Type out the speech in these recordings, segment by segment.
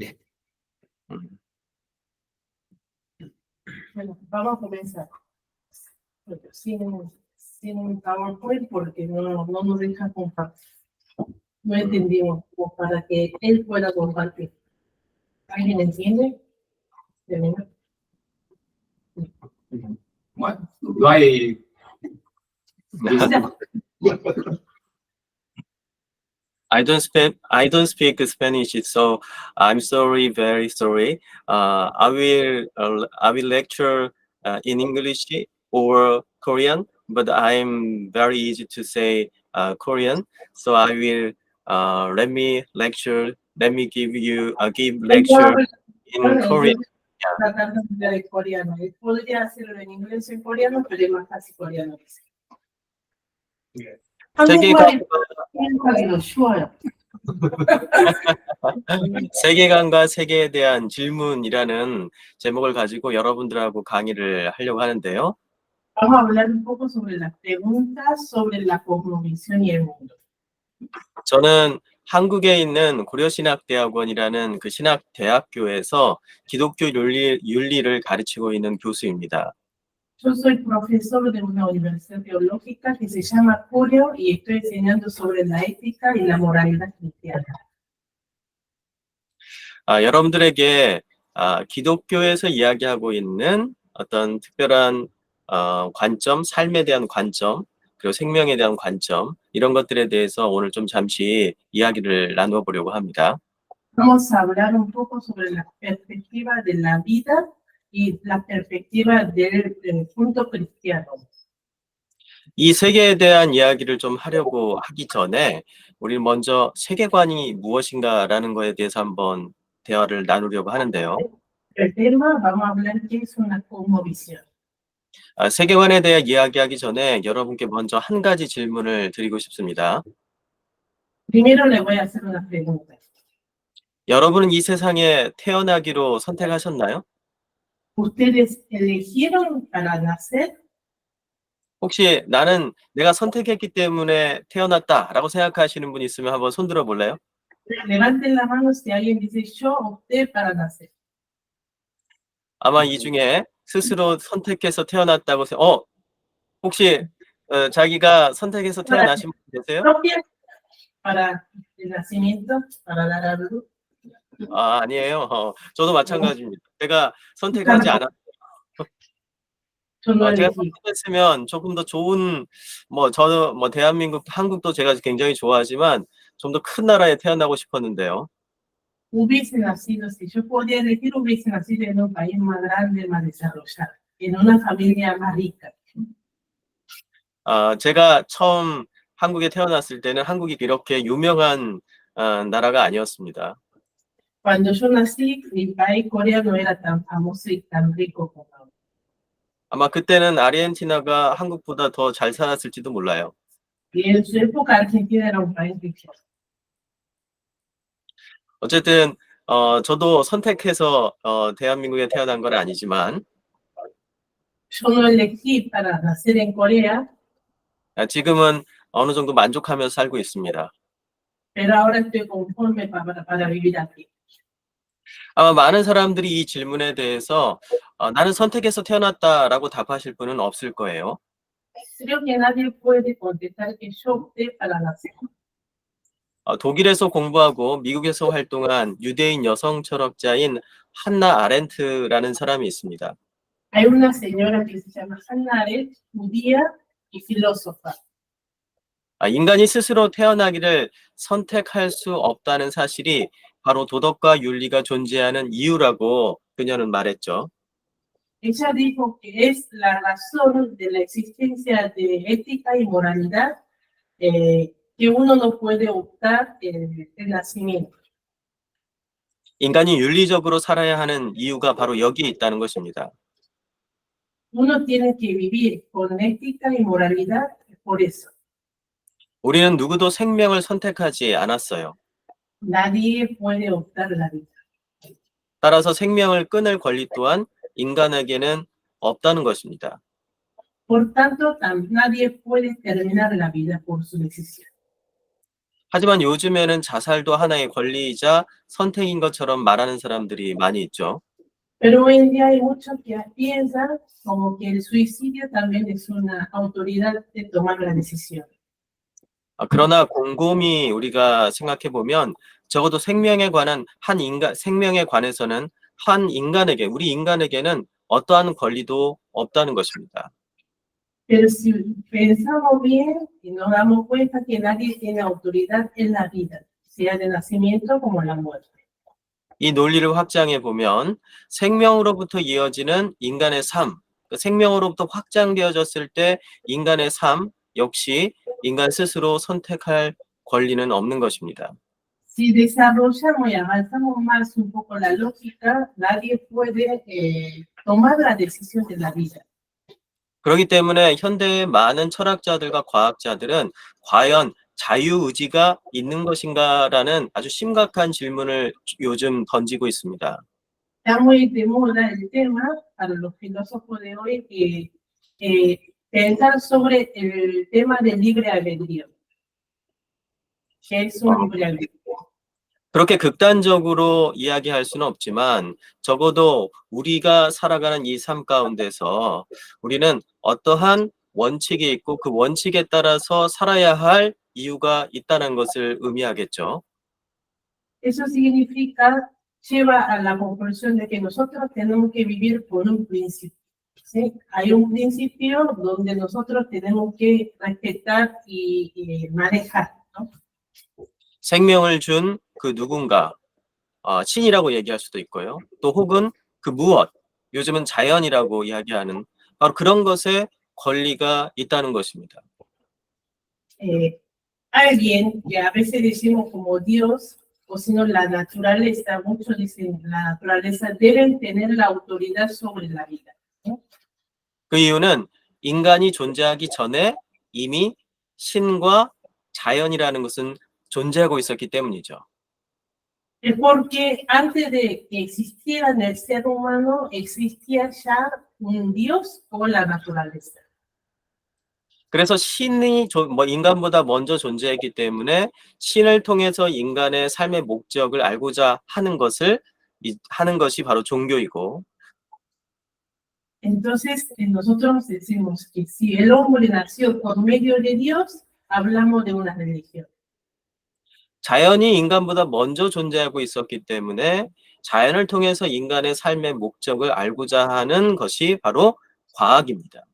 네. Bueno, vamos a comenzar. Sin PowerPoint porque no nos deja compartir. No entendimos, como para que él pueda compartir. ¿Alguien entiende? Bueno, no hay... I don't speak Spanish, so I'm sorry, very sorry. I will lecture in English or Korean, but I'm very easy to say Korean. So I will let me give lecture in Korean. Tratando de coreano. Podría hacerlo en inglés o en coreano, pero es más fácil coreano. 세계관과 세계에 대한 질문이라는 제목을 가지고 여러분들하고 강의를 하려고 하는데요. Vamos a hablar un poco sobre las preguntas sobre la cosmovisión y el mundo. 저는 한국에 있는 고려신학대학원이라는 그 신학대학교에서 기독교 윤리를 가르치고 있는 교수입니다. Yo soy profesor de una universidad teológica que se llama Curio y estoy enseñando sobre la ética y la moralidad cristiana. 여러분들에게 기독교에서 이야기하고 있는 어떤 특별한 관점, 삶에 대한 관점, 그리고 생명에 대한 관점, 이런 것들에 대해서 오늘 좀 잠시 이야기를 나누어 보려고 합니다. Vamos a hablar un poco sobre la perspectiva de la vida y la perspectiva del punto cristiano. 이 세계에 대한 이야기를 좀 하려고 하기 전에 우리 먼저 세계관이 무엇인가라는 거에 대해서 한번 대화를 나누려고 하는데요. El tema, vamos a hablar qué es una cosmovisión. 세계관에 대해 이야기하기 전에 여러분께 먼저 한 가지 질문을 드리고 싶습니다. Primero le voy a hacer una pregunta. 여러분은 이 세상에 태어나기로 선택하셨나요? ¿Ustedes eligieron para nacer? 혹시 나는 내가 선택했기 때문에 태어났다라고 생각하시는 분 있으면 한번 손 들어 볼래요? Levanten la mano si alguien dice yo opté para nacer. 아마 이 중에 스스로 선택해서 태어났다고 혹시 자기가 선택해서 태어나신 분 계세요? Para el nacimiento, para dar a luz. 아니에요. 저도 마찬가지입니다. 제가 선택하지 않았어요. 제가 선택했으면 조금 더 좋은, 저는 대한민국, 한국도 제가 굉장히 좋아하지만 좀 더 큰 나라에 태어나고 싶었는데요. Hubiese nacido, si yo podía elegir, hubiese nacido en un país más grande, más desarrollado, en una familia más rica. 제가 처음 한국에 태어났을 때는 한국이 그렇게 유명한 나라가 아니었습니다. Cuando yo nací, mi país, Corea, no era tan famoso y tan rico como ahora. 아마 그때는 아르헨티나가 한국보다 더 잘 살았을지도 몰라요. Y en su época, Argentina era un país rico. 어쨌든 저도 선택해서 대한민국에 태어난 건 아니지만 Yo no elegí para nacer en Corea, 지금은 어느 정도 만족하면서 살고 있습니다. pero ahora estoy conforme para vivir aquí. 아마 많은 사람들이 이 질문에 대해서 나는 선택해서 태어났다라고 답하실 분은 없을 거예요. Creo que nadie puede contestar que yo opté para nacer. 독일에서 공부하고 미국에서 활동한 유대인 여성 철학자인 한나 아렌트라는 사람이 있습니다. Hay una señora que se llama Hannah Arendt, judía y filósofa. 인간이 스스로 태어나기를 선택할 수 없다는 사실이 바로 도덕과 윤리가 존재하는 이유라고 그녀는 말했죠. Ella dijo que es la razón de la existencia de ética y moralidad que uno no puede optar el nacimiento. 인간이 윤리적으로 살아야 하는 이유가 바로 여기에 있다는 것입니다. Uno tiene que vivir con ética y moralidad por eso. 우리는 누구도 생명을 선택하지 않았어요. Nadie puede optar la vida. 따라서 생명을 끊을 권리 또한 인간에게는 없다는 것입니다. Por tanto, nadie puede terminar la vida por su decisión. 하지만 요즘에는 자살도 하나의 권리이자 선택인 것처럼 말하는 사람들이 많이 있죠. Pero hoy en día hay muchos que piensan como que el suicidio también es una autoridad de tomar la decisión. 그러나 곰곰이 우리가 생각해 보면 적어도 생명에 관해서는 한 인간에게, 우리 인간에게는 어떠한 권리도 없다는 것입니다. Pero si pensamos bien y nos damos cuenta que nadie tiene autoridad en la vida, sea de nacimiento como la muerte. 이 논리를 확장해 보면 생명으로부터 이어지는 인간의 삶, 생명으로부터 확장되어졌을 때 인간의 삶 역시 인간 스스로 선택할 권리는 없는 것입니다. Si desarrollamos y avanzamos más un poco la lógica, nadie puede tomar la decisión de la vida. 그렇기 때문에 현대의 많은 철학자들과 과학자들은 과연 자유의지가 있는 것인가라는 아주 심각한 질문을 요즘 던지고 있습니다. Está muy de moda el tema para los filósofos de hoy pensar sobre el tema del libre albedrío. ¿Qué es un libre albedrío? 그렇게 극단적으로 이야기할 수는 없지만 적어도 우리가 살아가는 이 삶 가운데서 우리는 어떠한 원칙이 있고 그 원칙에 따라서 살아야 할 이유가 있다는 것을 의미하겠죠. Eso significa, lleva a la conclusión de que nosotros tenemos que vivir por un principio. ¿Sí? Hay un principio donde nosotros tenemos que respetar y manejar, ¿no? 생명을 준 그 누군가, 신이라고 얘기할 수도 있고요. 또 혹은 그 무엇, 요즘은 자연이라고 이야기하는 바로 그런 것에 권리가 있다는 것입니다. Alguien que a veces decimos como Dios, o sino la naturaleza, muchos dicen la naturaleza, deben tener la autoridad sobre la vida. ¿No? 그 이유는 인간이 존재하기 전에 이미 신과 자연이라는 것은 존재하고 있었기 때문이죠. Es porque antes de que existiera en el ser humano, existía ya un Dios o la naturaleza. 그래서 신이 인간보다 먼저 존재했기 때문에 신을 통해서 인간의 삶의 목적을 알고자 하는 것이 바로 종교이고, Entonces, nosotros decimos que si el hombre nació por medio de Dios, hablamos de una religión. 자연이 인간보다 먼저 존재하고 있었기 때문에 자연을 통해서 인간의 삶의 목적을 알고자 하는 것이 바로 과학입니다.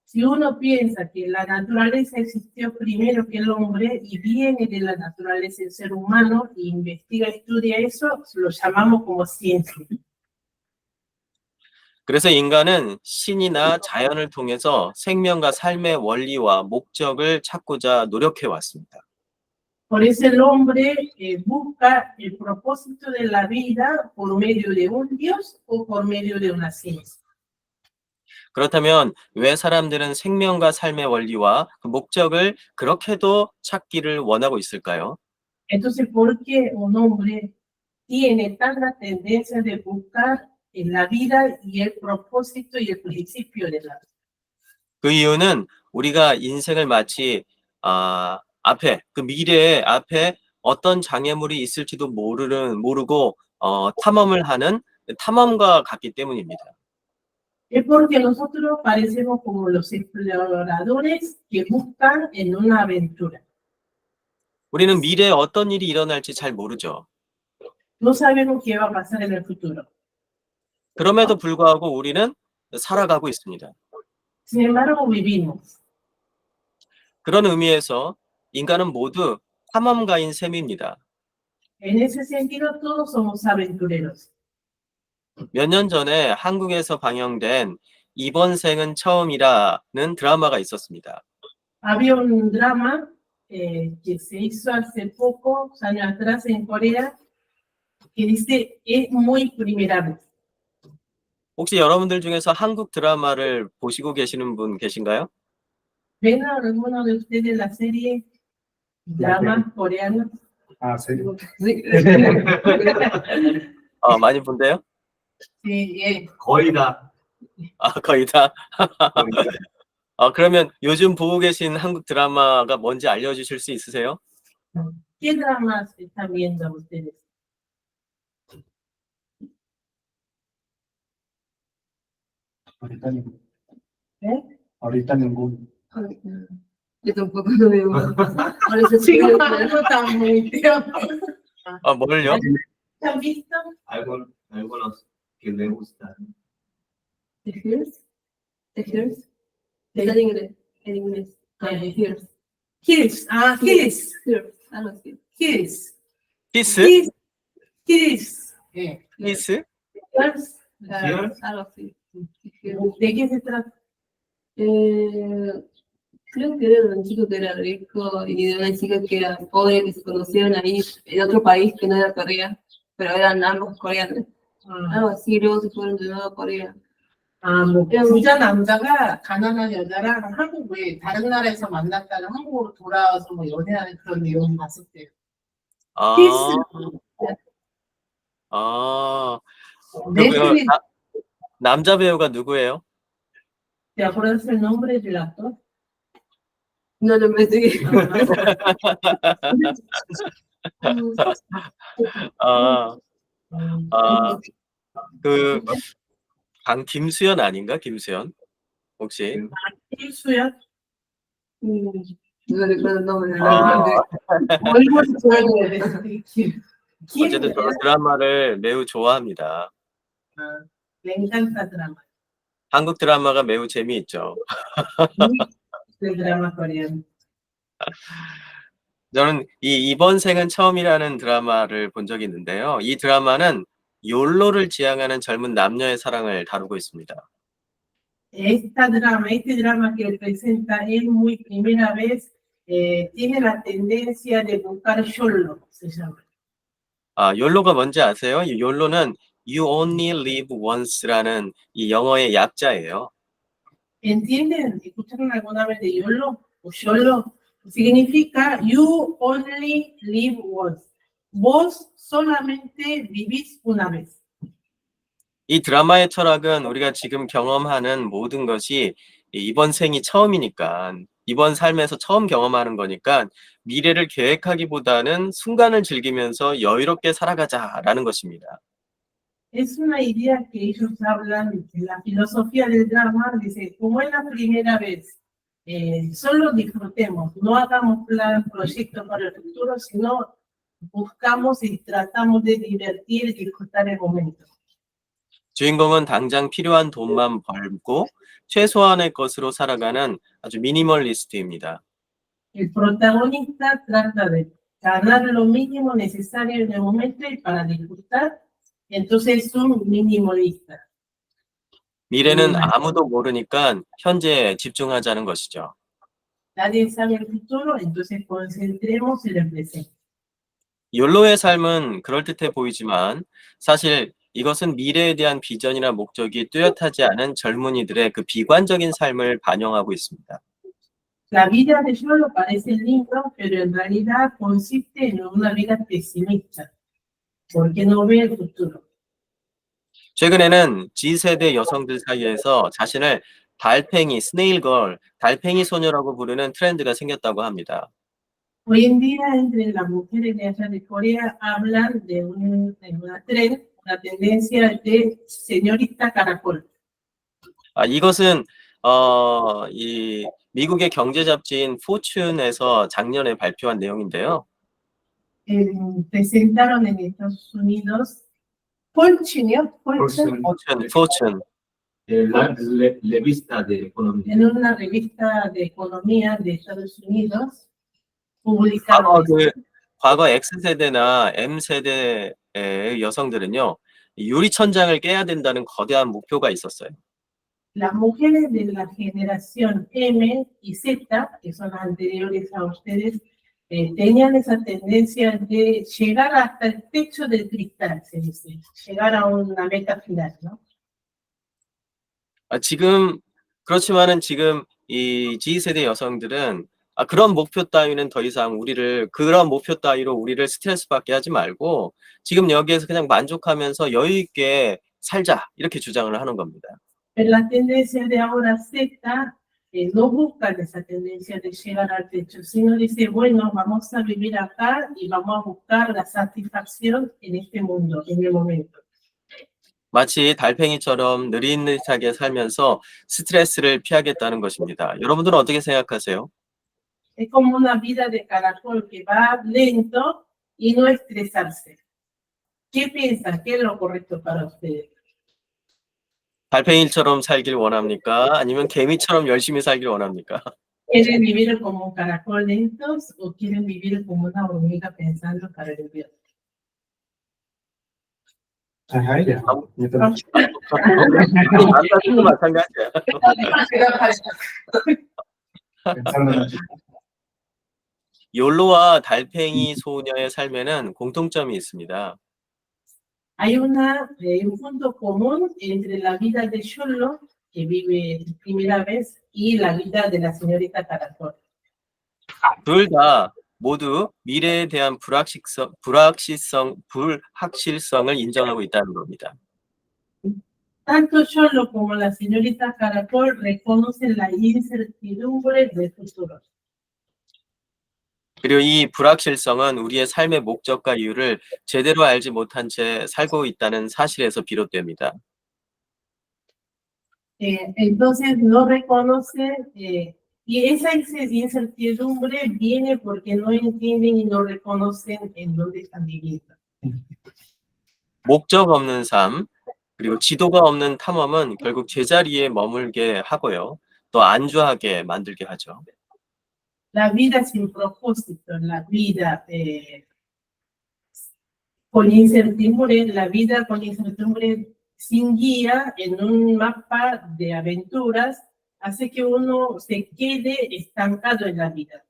Si uno piensa que la naturaleza existió primero que el hombre y viene de la naturaleza el ser humano e investiga, estudia eso, lo llamamos como ciencia. 그래서 인간은 신이나 자연을 통해서 생명과 삶의 원리와 목적을 찾고자 노력해 왔습니다. Por eso el hombre busca el propósito de la vida por medio de un Dios o por medio de una ciencia. 그렇다면 왜 사람들은 생명과 삶의 원리와 그 목적을 그렇게도 찾기를 원하고 있을까요? Entonces, ¿por qué un hombre tiene tanta tendencia de buscar en la vida y el propósito y el principio de la vida? 그 이유는 우리가 인생을 마치 그 미래에 앞에 어떤 장애물이 있을지도 모르고 탐험을 하는 탐험과 같기 때문입니다. Es porque nosotros parecemos como los exploradores que buscan en una aventura. 우리는 미래에 어떤 일이 일어날지 잘 모르죠. No sabemos qué va a pasar en el futuro. 그럼에도 불구하고 우리는 살아가고 있습니다. Sin embargo, vivimos. 그런 의미에서 인간은 모두 탐험가인 셈입니다. En ese sentido, todos somos aventureros. 몇 년 전에 한국에서 방영된 이번 생은 처음이라는 드라마가 있었습니다. Había un drama que se hizo hace pocos años atrás en Corea que dice, es muy primera vez. 혹시 여러분들 중에서 한국 드라마를 보시고 계시는 분 계신가요? ¿Ven a alguno de ustedes la serie drama coreana? Ah, sí. 많이 본대요? Sí, 거의 다. 거의 다. 그러면 요즘 보고 계신 한국 드라마가 뭔지 알려주실 수 있으세요? ¿Qué dramas están viendo ustedes? Ahorita ninguno. ¿Eh? Ahorita ninguno. Yo tampoco lo veo. Por eso Chicos, no están muy tiempo. 뭘요? ¿Han visto? algunos que me gustan. The Hears. The Hears. Está en inglés. En inglés. Hears. Kids. Ah, Kids. Hears. Algo así. Kids. 키스? Kids. Kids. 키스? Kids. Algo así. ¿De qué se trata? Creo que era de un chico que era rico y de una chica que era pobre, que se conocieron ahí en otro país que no era Corea, pero eran ambos coreanos. Algo así, luego se fueron de nuevo a Corea. 아, 뭐, 부자 남자가 가난한 여자랑 한국에 다른 나라에서 만났다가 한국으로 돌아와서 뭐 연애하는 그런 내용 봤었대요. 아, 키스. 아, 넷플릭스. 남자 배우가 누구예요? ¿Te acuerdas el nombre del actor? No lo investigué. 김수현 아닌가? 김수현? 혹시? 김수현? No recuerdo el nombre. 얼굴이 좋아야 돼. 어쨌든 저 드라마를 매우 좋아합니다. Me encanta drama. 한국 드라마가 매우 재미있죠. El drama coreano. 저는 이번 생은 처음이라는 드라마를 본 적이 있는데요. 이 드라마는 욜로를 지향하는 젊은 남녀의 사랑을 다루고 있습니다. Este drama que él presenta es muy primera vez, tiene la tendencia de buscar YOLO, se llama. 욜로가 뭔지 아세요? 이 욜로는 You Only Live Once라는 이 영어의 약자예요. ¿Entienden? ¿Escucharon alguna vez de YOLO o YOLO? Significa You Only Live Once. Vos solamente vivís una vez. 이 드라마의 철학은 우리가 지금 경험하는 모든 것이 이번 생이 처음이니까, 이번 삶에서 처음 경험하는 거니까 미래를 계획하기보다는 순간을 즐기면서 여유롭게 살아가자라는 것입니다. Es una idea que ellos hablan de la filosofía del drama, dice, como es la primera vez, solo disfrutemos, no hagamos plan, proyectos para el futuro, sino buscamos y tratamos de divertir y disfrutar el momento. 주인공은 당장 필요한 돈만 벌고 최소한의 것으로 살아가는 아주 미니멀리스트입니다. El protagonista trata de ganar lo mínimo necesario en el momento y para disfrutar, entonces es un minimalista. 미래는 아무도 모르니까 현재에 집중하자는 것이죠. Nadie sabe el futuro, entonces concentremos en el presente. 욜로의 삶은 그럴듯해 보이지만 사실 이것은 미래에 대한 비전이나 목적이 뚜렷하지 않은 젊은이들의 그 비관적인 삶을 반영하고 있습니다. La vida de YOLO parece lindo, pero en realidad consiste en una vida pesimista, porque no ve el futuro. 최근에는 G세대 여성들 사이에서 자신을 달팽이, 스네일걸, 달팽이 소녀라고 부르는 트렌드가 생겼다고 합니다. Hoy en día, entre las mujeres de allá de Corea, hablan de una tendencia de señorita caracol. 이것은 이 미국의 경제 잡지인 포춘에서 작년에 발표한 내용인데요. Presentaron en Estados Unidos Fortune, 포춘. La revista de economía. en una revista de economía de Estados Unidos, publicaron. 과거 X세대나 M세대의 여성들은요, 유리천장을 깨야 된다는 거대한 목표가 있었어요. Las mujeres de la generación M y Z, que son las anteriores a ustedes, tenían esa tendencia de llegar hasta el techo del cristal, se dice, llegar a una meta final, ¿no? 그렇지만은 지금 이 G세대 여성들은 그런 목표 따위는 더 이상 그런 목표 따위로 우리를 스트레스 받게 하지 말고 지금 여기에서 그냥 만족하면서 여유 있게 살자 이렇게 주장을 하는 겁니다. Pero la tendencia de ahora Z no buscan esa tendencia de llegar al techo, sino dice, bueno, vamos a vivir acá y vamos a buscar la satisfacción en este mundo, en el momento. 마치 달팽이처럼 느릿느릿하게 살면서 스트레스를 피하겠다는 것입니다. 여러분들은 어떻게 생각하세요? Es como una vida de caracol que va lento y no estresarse. ¿Qué piensan? ¿Qué es lo correcto para ustedes? 달팽이처럼 살길 원합니까? 아니면 개미처럼 열심히 살길 원합니까? ¿Quieren vivir como un caracol lentos o quieren vivir como una hormiga pensando para el invierno? 잘 가야 돼요. 일단 아까도 마찬가지야. 괜찮은 욜로와 달팽이 소녀의 삶에는 공통점이 있습니다. Hay un punto común entre la vida de Yolo, que vive primera vez, y la vida de la señorita Caracol. 둘 다 모두 미래에 대한 불확실성을 인정하고 있다는 겁니다. Tanto Yolo como la señorita Caracol reconocen la incertidumbre del futuro. 그리고 이 불확실성은 우리의 삶의 목적과 이유를 제대로 알지 못한 채 살고 있다는 사실에서 비롯됩니다. Entonces no reconocen, y esa incertidumbre viene porque no entienden y no reconocen en dónde están viviendo. 목적 없는 삶, 그리고 지도가 없는 탐험은 결국 제자리에 머물게 하고요. 또 안주하게 만들게 하죠. La vida sin propósito, la vida con incertidumbre, la vida con incertidumbre sin guía en un mapa de aventuras, hace que uno se quede estancado en la vida.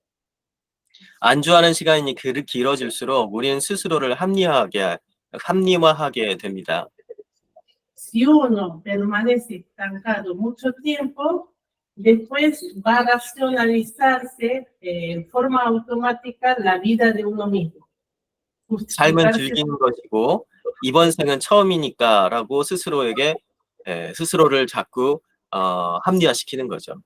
안주하는 시간이 길어질수록 우리는 스스로를 합리화하게 됩니다. Si uno permanece estancado mucho tiempo, después va a racionalizarse en forma automática la vida de uno mismo. 삶은 즐기는 것이고 이번 생은 처음이니까라고 스스로를 자꾸 합리화시키는 거죠.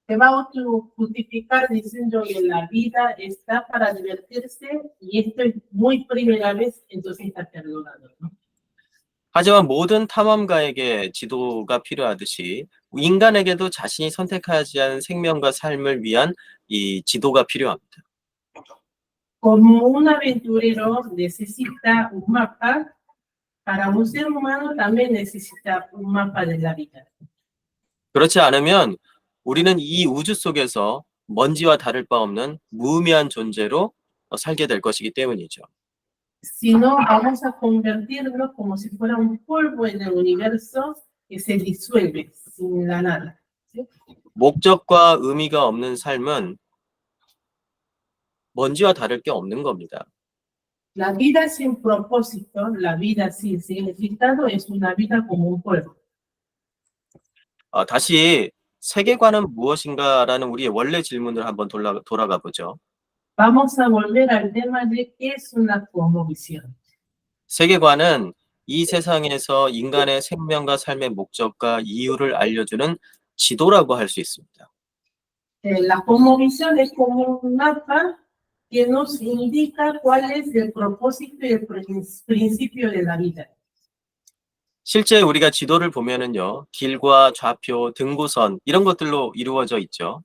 Se va a justificar diciendo que la vida está para divertirse y esto es muy primera vez, entonces está perdonado, ¿no? 하지만 모든 탐험가에게 지도가 필요하듯이 인간에게도 자신이 선택하지 않은 생명과 삶을 위한 이 지도가 필요합니다. Como un aventurero necesita un mapa, para un ser humano también necesita un mapa de la vida. 그렇지 않으면 우리는 이 우주 속에서 먼지와 다를 바 없는 무의미한 존재로 살게 될 것이기 때문이죠. Si no, vamos a convertirnos como si fuera un polvo en el universo que se disuelve sin la nada. ¿Sí? 목적과 의미가 없는 삶은 먼지와 다를 게 없는 겁니다. La vida sin propósito, la vida sin significado es una vida como un polvo. 다시 세계관은 무엇인가라는 우리의 원래 질문을 한번 돌아가 보죠. Vamos a volver al tema de qué es una cosmovisión. 세계관은 이 세상에서 인간의 생명과 삶의 목적과 이유를 알려주는 지도라고 할 수 있습니다. La cosmovisión es como un mapa que nos indica cuál es el propósito y el principio de la vida. 실제 우리가 지도를 보면은요, 길과 좌표, 등고선 이런 것들로 이루어져 있죠.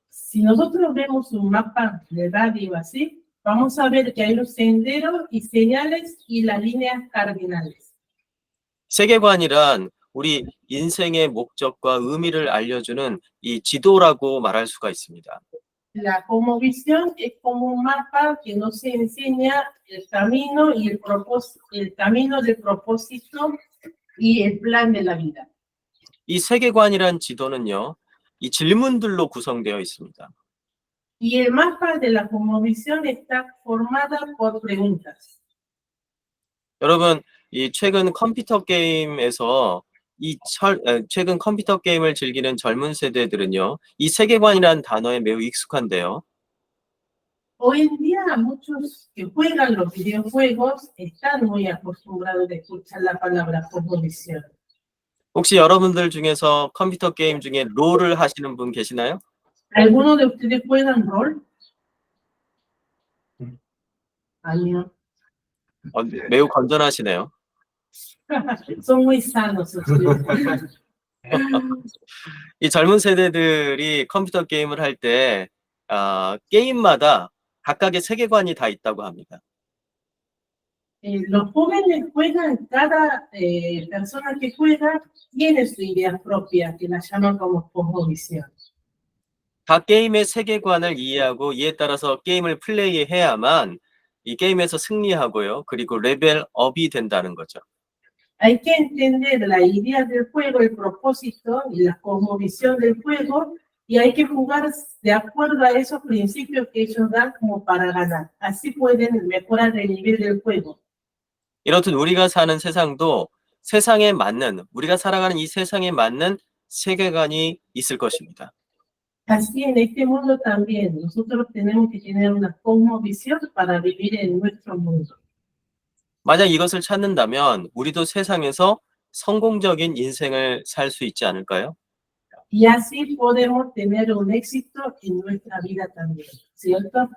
Si nosotros vemos un mapa de radio así, vamos a ver que hay los senderos y señales y las líneas cardinales. 세계관이란 우리 인생의 목적과 의미를 알려주는 이 지도라고 말할 수가 있습니다. La cosmovisión es como un mapa que nos enseña el camino y el camino del propósito y el plan de la vida. 이 세계관이란 지도는요, 이 질문들로 구성되어 있습니다. Y el mapa de la cosmovisión está formada por preguntas. 여러분, 이 최근 컴퓨터 게임에서 최근 컴퓨터 게임을 즐기는 젊은 세대들은요, 이 세계관이라는 단어에 매우 익숙한데요. Hoy en día muchos que juegan los videojuegos están muy acostumbrados a escuchar la palabra cosmovisión. 혹시 여러분들 중에서 컴퓨터 게임 중에 롤을 하시는 분 계시나요? ¿Alguno de ustedes juegan rol? Año. 매우 건전하시네요. Son muy sanos ustedes. 이 젊은 세대들이 컴퓨터 게임을 할 때 게임마다 각각의 세계관이 다 있다고 합니다. Los jóvenes juegan, cada persona que juega tiene su idea propia, que la llaman como cosmovisión. 각 게임의 세계관을 이해하고 이에 따라서 게임을 플레이해야만 이 게임에서 승리하고요. 그리고 레벨업이 된다는 거죠. Hay que entender la idea del juego, el propósito y la cosmovisión del juego, y hay que jugar de acuerdo a esos principios que ellos dan como para ganar. Así pueden mejorar el nivel del juego. 이렇듯 우리가 사는 세상도 세상에 맞는, 우리가 살아가는 이 세상에 맞는 세계관이 있을 것입니다. Así en este mundo también, nosotros tenemos que tener una cosmovisión para vivir en nuestro mundo. 만약 이것을 찾는다면 우리도 세상에서 성공적인 인생을 살 수 있지 않을까요? Y así podemos tener un éxito en nuestra vida también, ¿cierto?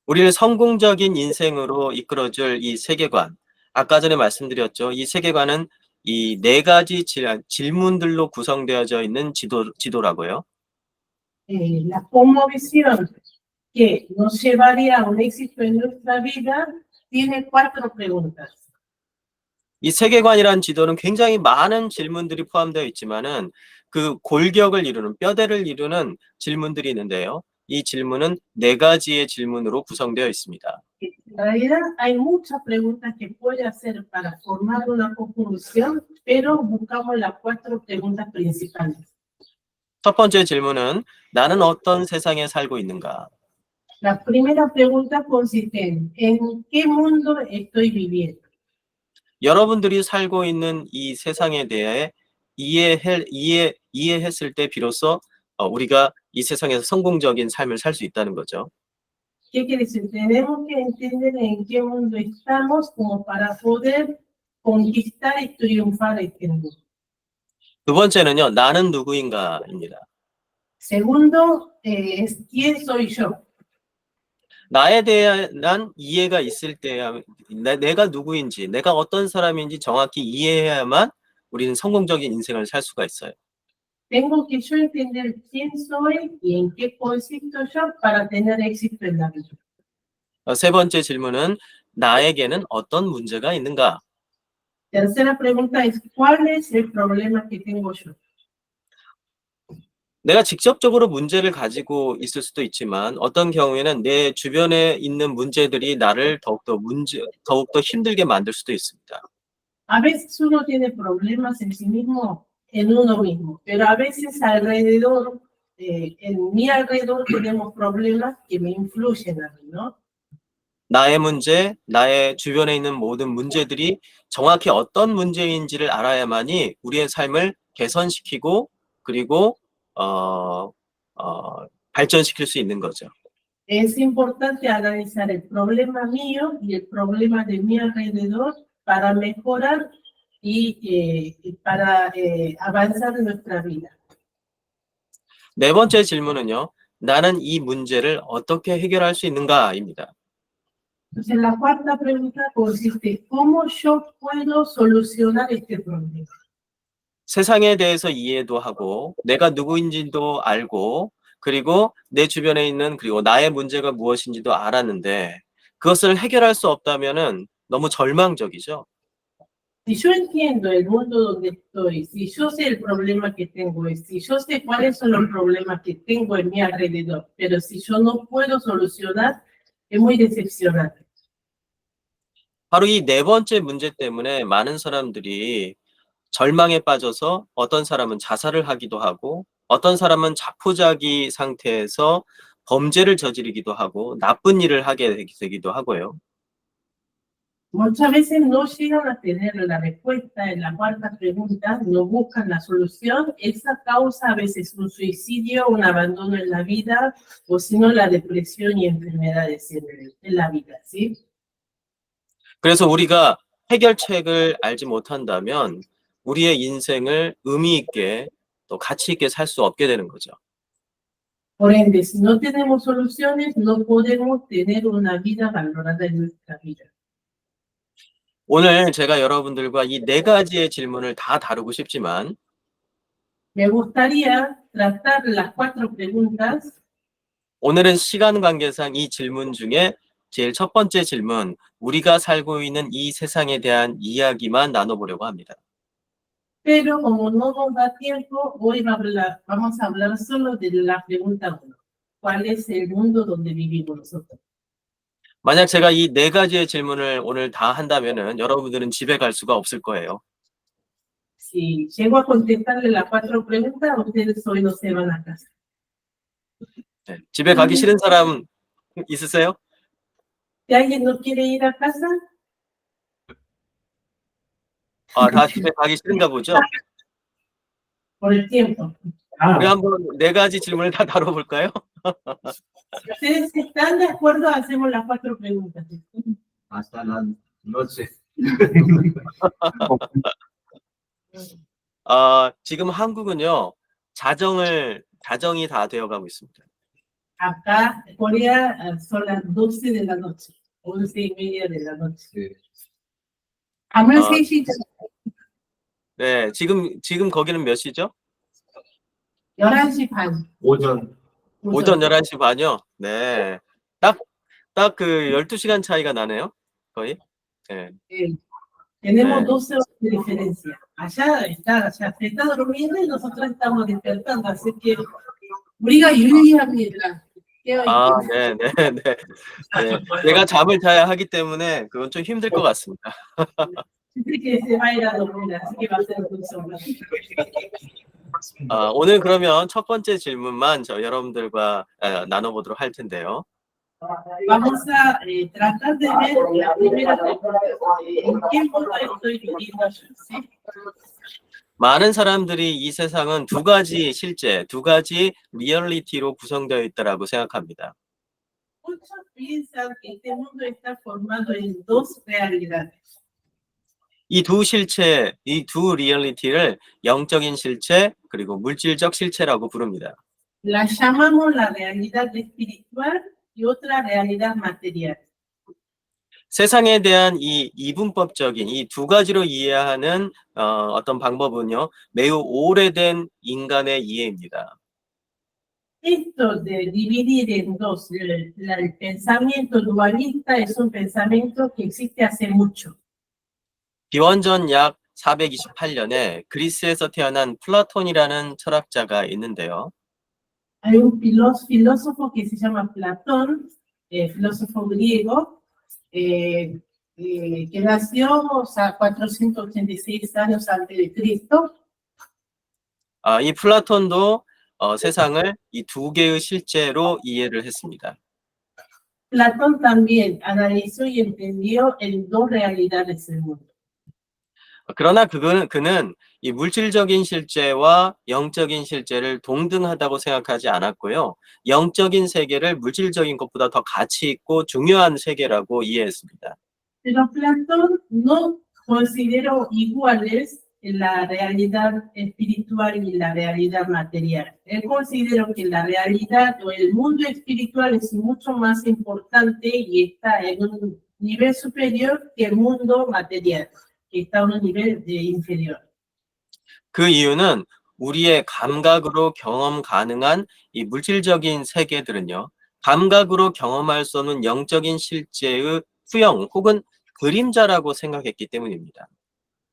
우리를 성공적인 인생으로 이끌어줄 이 세계관, 아까 전에 말씀드렸죠. 이 세계관은 이 네 가지 질문들로 구성되어져 있는 지도라고요. La cosmovisión que nos llevaría a un éxito en nuestra vida tiene 4 preguntas. 이 세계관이란 지도는 굉장히 많은 질문들이 포함되어 있지만은 그 골격을 이루는, 뼈대를 이루는 질문들이 있는데요. 이 질문은 4가지의 질문으로 구성되어 있습니다. En realidad hay muchas preguntas que puede hacer para formar una cosmovisión, pero buscamos las 4 preguntas principales. 첫 번째 질문은 나는 어떤 세상에 살고 있는가? La primera pregunta consiste en qué mundo estoy viviendo. 여러분들이 살고 있는 이 세상에 대해 이해했을 때 비로소 우리가 이 세상에서 성공적인 삶을 살 수 있다는 거죠. ¿Qué quiere decir? Tenemos que entender en qué mundo estamos como para poder conquistar y triunfar este mundo. 두 번째는요, 나는 누구인가입니다. Segundo, es quién soy yo. 나에 대한 이해가 있을 때야 내가 누구인지, 내가 어떤 사람인지 정확히 이해해야만 우리는 성공적인 인생을 살 수가 있어요. Tengo que yo entender quién soy y en qué consisto yo para tener éxito en la vida. 세 번째 질문은 나에게는 어떤 문제가 있는가? Tercera pregunta es ¿cuál es el problema que tengo yo? 내가 직접적으로 문제를 가지고 있을 수도 있지만 어떤 경우에는 내 주변에 있는 문제들이 나를 더욱더 힘들게 만들 수도 있습니다. A veces uno tiene problemas en sí mismo, en uno mismo, pero a veces alrededor, en mi alrededor tenemos problemas que me influyen a mí, ¿no? 나의 문제, 나의 주변에 있는 모든 문제들이 정확히 어떤 문제인지를 알아야만이 우리의 삶을 개선시키고 그리고 발전시킬 수 있는 거죠. Es importante analizar el problema mío y el problema de mi alrededor para mejorar y para avanzar en nuestra vida. 네 번째 질문은요. 나는 이 문제를 어떻게 해결할 수 있는가입니다. Entonces, la cuarta pregunta consiste, ¿cómo yo puedo solucionar este problema? 세상에 대해서 이해도 하고 내가 누구인지도 알고 그리고 내 주변에 있는 그리고 나의 문제가 무엇인지도 알았는데 그것을 해결할 수 없다면은 너무 절망적이죠. Si yo entiendo el mundo donde estoy, si yo sé el problema que tengo, si yo sé cuáles son los problemas que tengo en mi alrededor, pero si yo no puedo solucionar, es muy decepcionante. 바로 이 네 번째 문제 때문에 많은 사람들이 절망에 빠져서 어떤 사람은 자살을 하기도 하고 어떤 사람은 자포자기 상태에서 범죄를 저지르기도 하고 나쁜 일을 하게 되기도 하고요. Muchas veces no llegan a tener la respuesta en la cuarta pregunta, no buscan la solución. Esa causa a veces un suicidio, un abandono en la vida, o si no la depresión y enfermedades en la vida, ¿sí? 그래서 우리가 해결책을 알지 못한다면 우리의 인생을 의미 있게 또 가치 있게 살 수 없게 되는 거죠. Por ende, si no tenemos soluciones, no podemos tener una vida valorada en nuestra vida. 오늘 제가 여러분들과 이 네 가지의 질문을 다 다루고 싶지만 Me gustaría tratar las 4 preguntas. 오늘은 시간 관계상 이 질문 중에 제일 첫 번째 질문, 우리가 살고 있는 이 세상에 대한 이야기만 나눠보려고 합니다. Pero como no nos da tiempo, hoy vamos a hablar solo de la pregunta 1. ¿Cuál es el mundo donde vivimos nosotros? 만약 제가 이 네 가지의 질문을 오늘 다 한다면은 여러분들은 집에 갈 수가 없을 거예요. Si llego a contestarle las 4 preguntas, ustedes hoy no se van a casa. 네, 집에 가기 싫은 사람 있으세요? Si alguien no quiere ir a casa, 다 집에 가기 싫은가 보죠? por el tiempo. 우리 한번 네 가지 질문을 다 다뤄볼까요? Si ustedes están de acuerdo, hacemos las 4 preguntas. Hasta la noche. 지금 한국은요, 자정이 다 되어가고 있습니다. Acá, Corea, son las 12 de la noche, 11:30 de la noche. 네. 밤을 아. 3시, 네, 지금 거기는 몇 시죠? 11시 반. 오전. 오전 11시 반이요? 네. 딱 그 12시간 차이가 나네요. 거의. 네. Tenemos 네. 12 horas de diferencia. Allá se está durmiendo y nosotros estamos despertando, así que 우리가 유리합니다. 네. 내가 잠을 자야 하기 때문에 그건 좀 힘들 것 같습니다. que se va a ir a dormir, así que va a ser un solo. 오늘 그러면 첫 번째 질문만 여러분들과 나눠보도록 할 텐데요. Vamos a tratar de ver la primera pregunta. ¿En qué mundo estoy viviendo yo? ¿Sí? 많은 사람들이 이 세상은 두 가지 실제, 두 가지 리얼리티로 구성되어 있다라고 생각합니다. Muchos piensan que este mundo está formado en 2 realidades. 이 두 실체, 이 두 리얼리티를 영적인 실체 그리고 물질적 실체라고 부릅니다. La llamamos la realidad espiritual y otra realidad material. 세상에 대한 이 이분법적인 이 두 가지로 이해하는 어떤 방법은요, 매우 오래된 인간의 이해입니다. Esto de dividir en 2, el pensamiento dualista es un pensamiento que existe hace mucho. 기원전 약 428년에 그리스에서 태어난 플라톤이라는 철학자가 있는데요. Hay un filósofo que se llama Platón, filósofo griego, que nació a 486 años antes de Cristo. 이 플라톤도 세상을 이 두 개의 실제로 이해를 했습니다. Platón también analizó y entendió en 2 realidades el mundo. 그러나 그는 이 물질적인 실제와 영적인 실제를 동등하다고 생각하지 않았고요. 영적인 세계를 물질적인 것보다 더 가치 있고 중요한 세계라고 이해했습니다. Pero Platón no consideró iguales la realidad espiritual y la realidad material. Él consideró que la realidad o el mundo espiritual es mucho más importante y está en un nivel superior que el mundo material, que está en un nivel inferior. 그 이유는 우리의 감각으로 경험 가능한 이 물질적인 세계들은요, 감각으로 경험할 수 없는 영적인 실제의 후형 혹은 그림자라고 생각했기 때문입니다.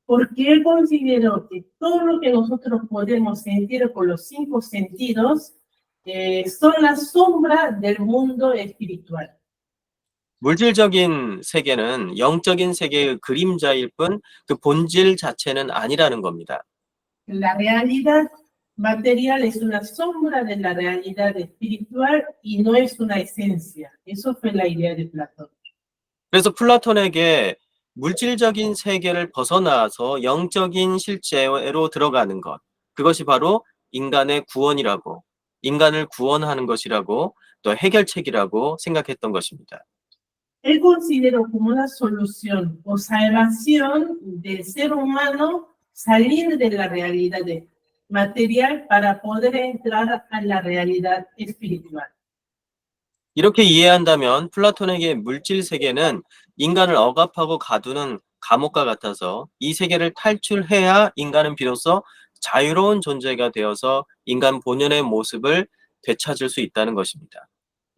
Porque él consideró que todo lo que nosotros podemos sentir con los 5 sentidos son la sombra del mundo espiritual. 물질적인 세계는 영적인 세계의 그림자일 뿐 그 본질 자체는 아니라는 겁니다. La realidad material es una sombra de la realidad espiritual y no es una esencia. Eso fue la idea de Platón. 그래서 플라톤에게 물질적인 세계를 벗어나서 영적인 실제로 들어가는 것, 그것이 바로 인간의 구원이라고, 인간을 구원하는 것이라고, 또 해결책이라고 생각했던 것입니다. Él consideró como una solución o salvación del ser humano salir de la realidad material para poder entrar a la realidad espiritual. 이렇게 이해한다면 플라톤에게 물질 세계는 인간을 억압하고 가두는 감옥과 같아서 이 세계를 탈출해야 인간은 비로소 자유로운 존재가 되어서 인간 본연의 모습을 되찾을 수 있다는 것입니다.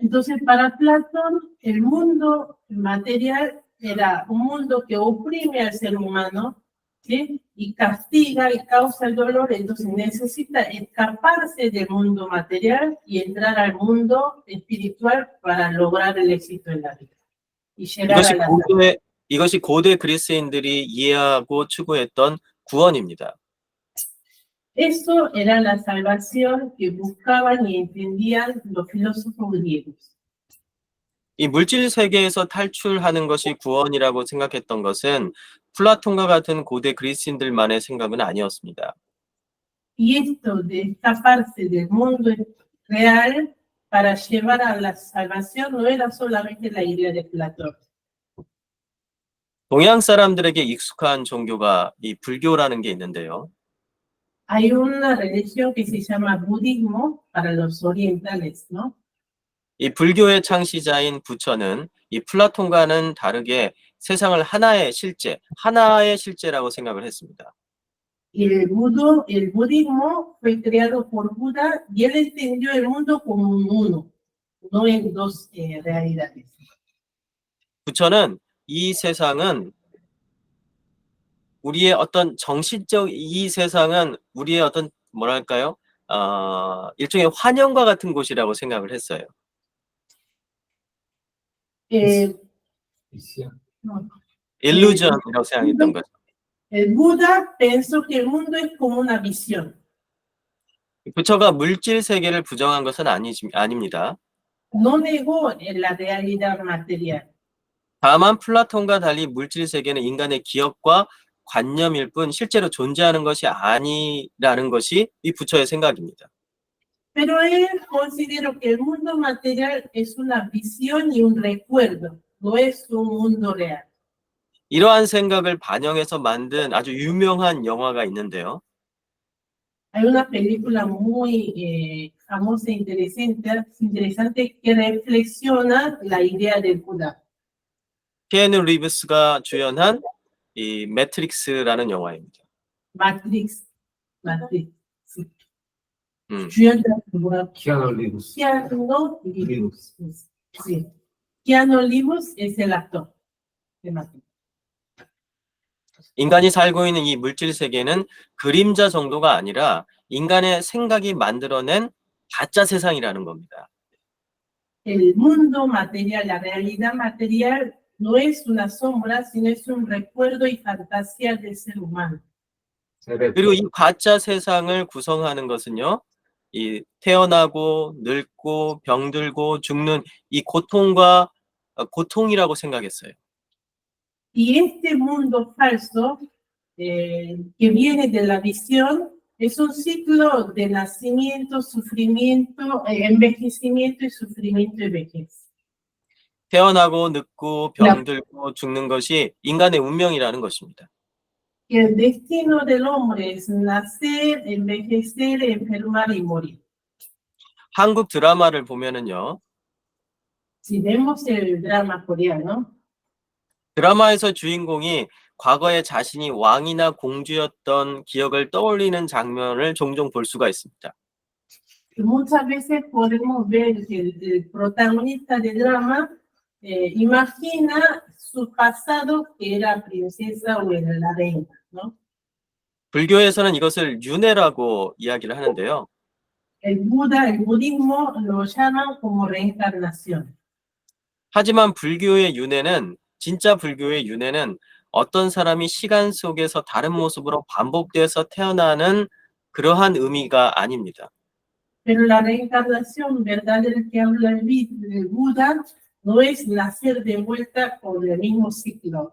Entonces, para Platón, el mundo material era un mundo que oprime al ser humano, ¿sí? Y castiga y causa el dolor, entonces necesita escaparse del mundo material y entrar al mundo espiritual para lograr el éxito en la vida. Y llegar a la 이것이 고대 그리스인들이 이해하고 추구했던 구원입니다. Eso era la salvación que buscaban y entendían los filósofos griegos. 이 물질 세계에서 탈출하는 것이 구원이라고 생각했던 것은 플라톤과 같은 고대 그리스인들만의 생각은 아니었습니다. Y esto de escaparse del mundo real para llevar a la salvación no era solamente la idea de Platón. 동양 사람들에게 익숙한 종교가 이 불교라는 게 있는데요. Hay una religión que se llama budismo para los orientales, ¿no? 이 불교의 창시자인 부처는 이 플라톤과는 다르게 세상을 하나의 실제라고 생각을 했습니다. El budismo fue creado por Buda y él entendió el mundo como un uno, no en dos realidades. 부처는 이 세상은 우리의 어떤 이 세상은 우리의 어떤 뭐랄까요? 일종의 환영과 같은 곳이라고 생각을 했어요. 일루전이라고 생각했던 거죠. El Buda pensó que el mundo es como una visión. 부처가 물질 세계를 부정한 것은 아닙니다. No negó la realidad material. 다만 플라톤과 달리 물질 세계는 인간의 기억과 관념일 뿐 실제로 존재하는 것이 아니라는 것이 이 부처의 생각입니다. Pero él consideró que el mundo material es una visión y un recuerdo, no es un mundo real. 이러한 생각을 반영해서 만든 아주 유명한 영화가 있는데요. Hay una película muy famosa e interesante que reflexiona la idea del Buda. 키아누 리브스가 주연한 이 매트릭스라는 영화입니다. Matrix. Keanu Reeves. Sí. Keanu Reeves es el actor de Matrix. 인간이 살고 있는 이 물질 세계는 그림자 정도가 아니라 인간의 생각이 만들어낸 가짜 세상이라는 겁니다. El mundo material, la realidad material no es una sombra, sino es un recuerdo y fantasía del ser humano. 그리고 이 가짜 세상을 구성하는 것은요, 이 태어나고 늙고 병들고 죽는 이 고통이라고 생각했어요. Y este mundo falso que viene de la visión es un ciclo de nacimiento, sufrimiento, envejecimiento y sufrimiento y vejez. 태어나고 늙고 병들고 죽는 것이 인간의 운명이라는 것입니다. El destino del hombre es nacer, envejecer, enfermar y morir. 한국 드라마를 보면은요. Si vemos el drama coreano, 드라마에서 주인공이 과거에 자신이 왕이나 공주였던 기억을 떠올리는 장면을 종종 볼 수가 있습니다. muchas veces podemos ver que el protagonista del drama imagina su pasado que era princesa o era la reina, ¿no? 불교에서는 이것을 윤회라고 이야기를 하는데요. El budismo lo llaman como reencarnación. 하지만 진짜 불교의 윤회는 어떤 사람이 시간 속에서 다른 모습으로 반복돼서 태어나는 그러한 의미가 아닙니다. Pero la reencarnación verdadera que habla el Buda no es nacer de vuelta con el mismo ciclo.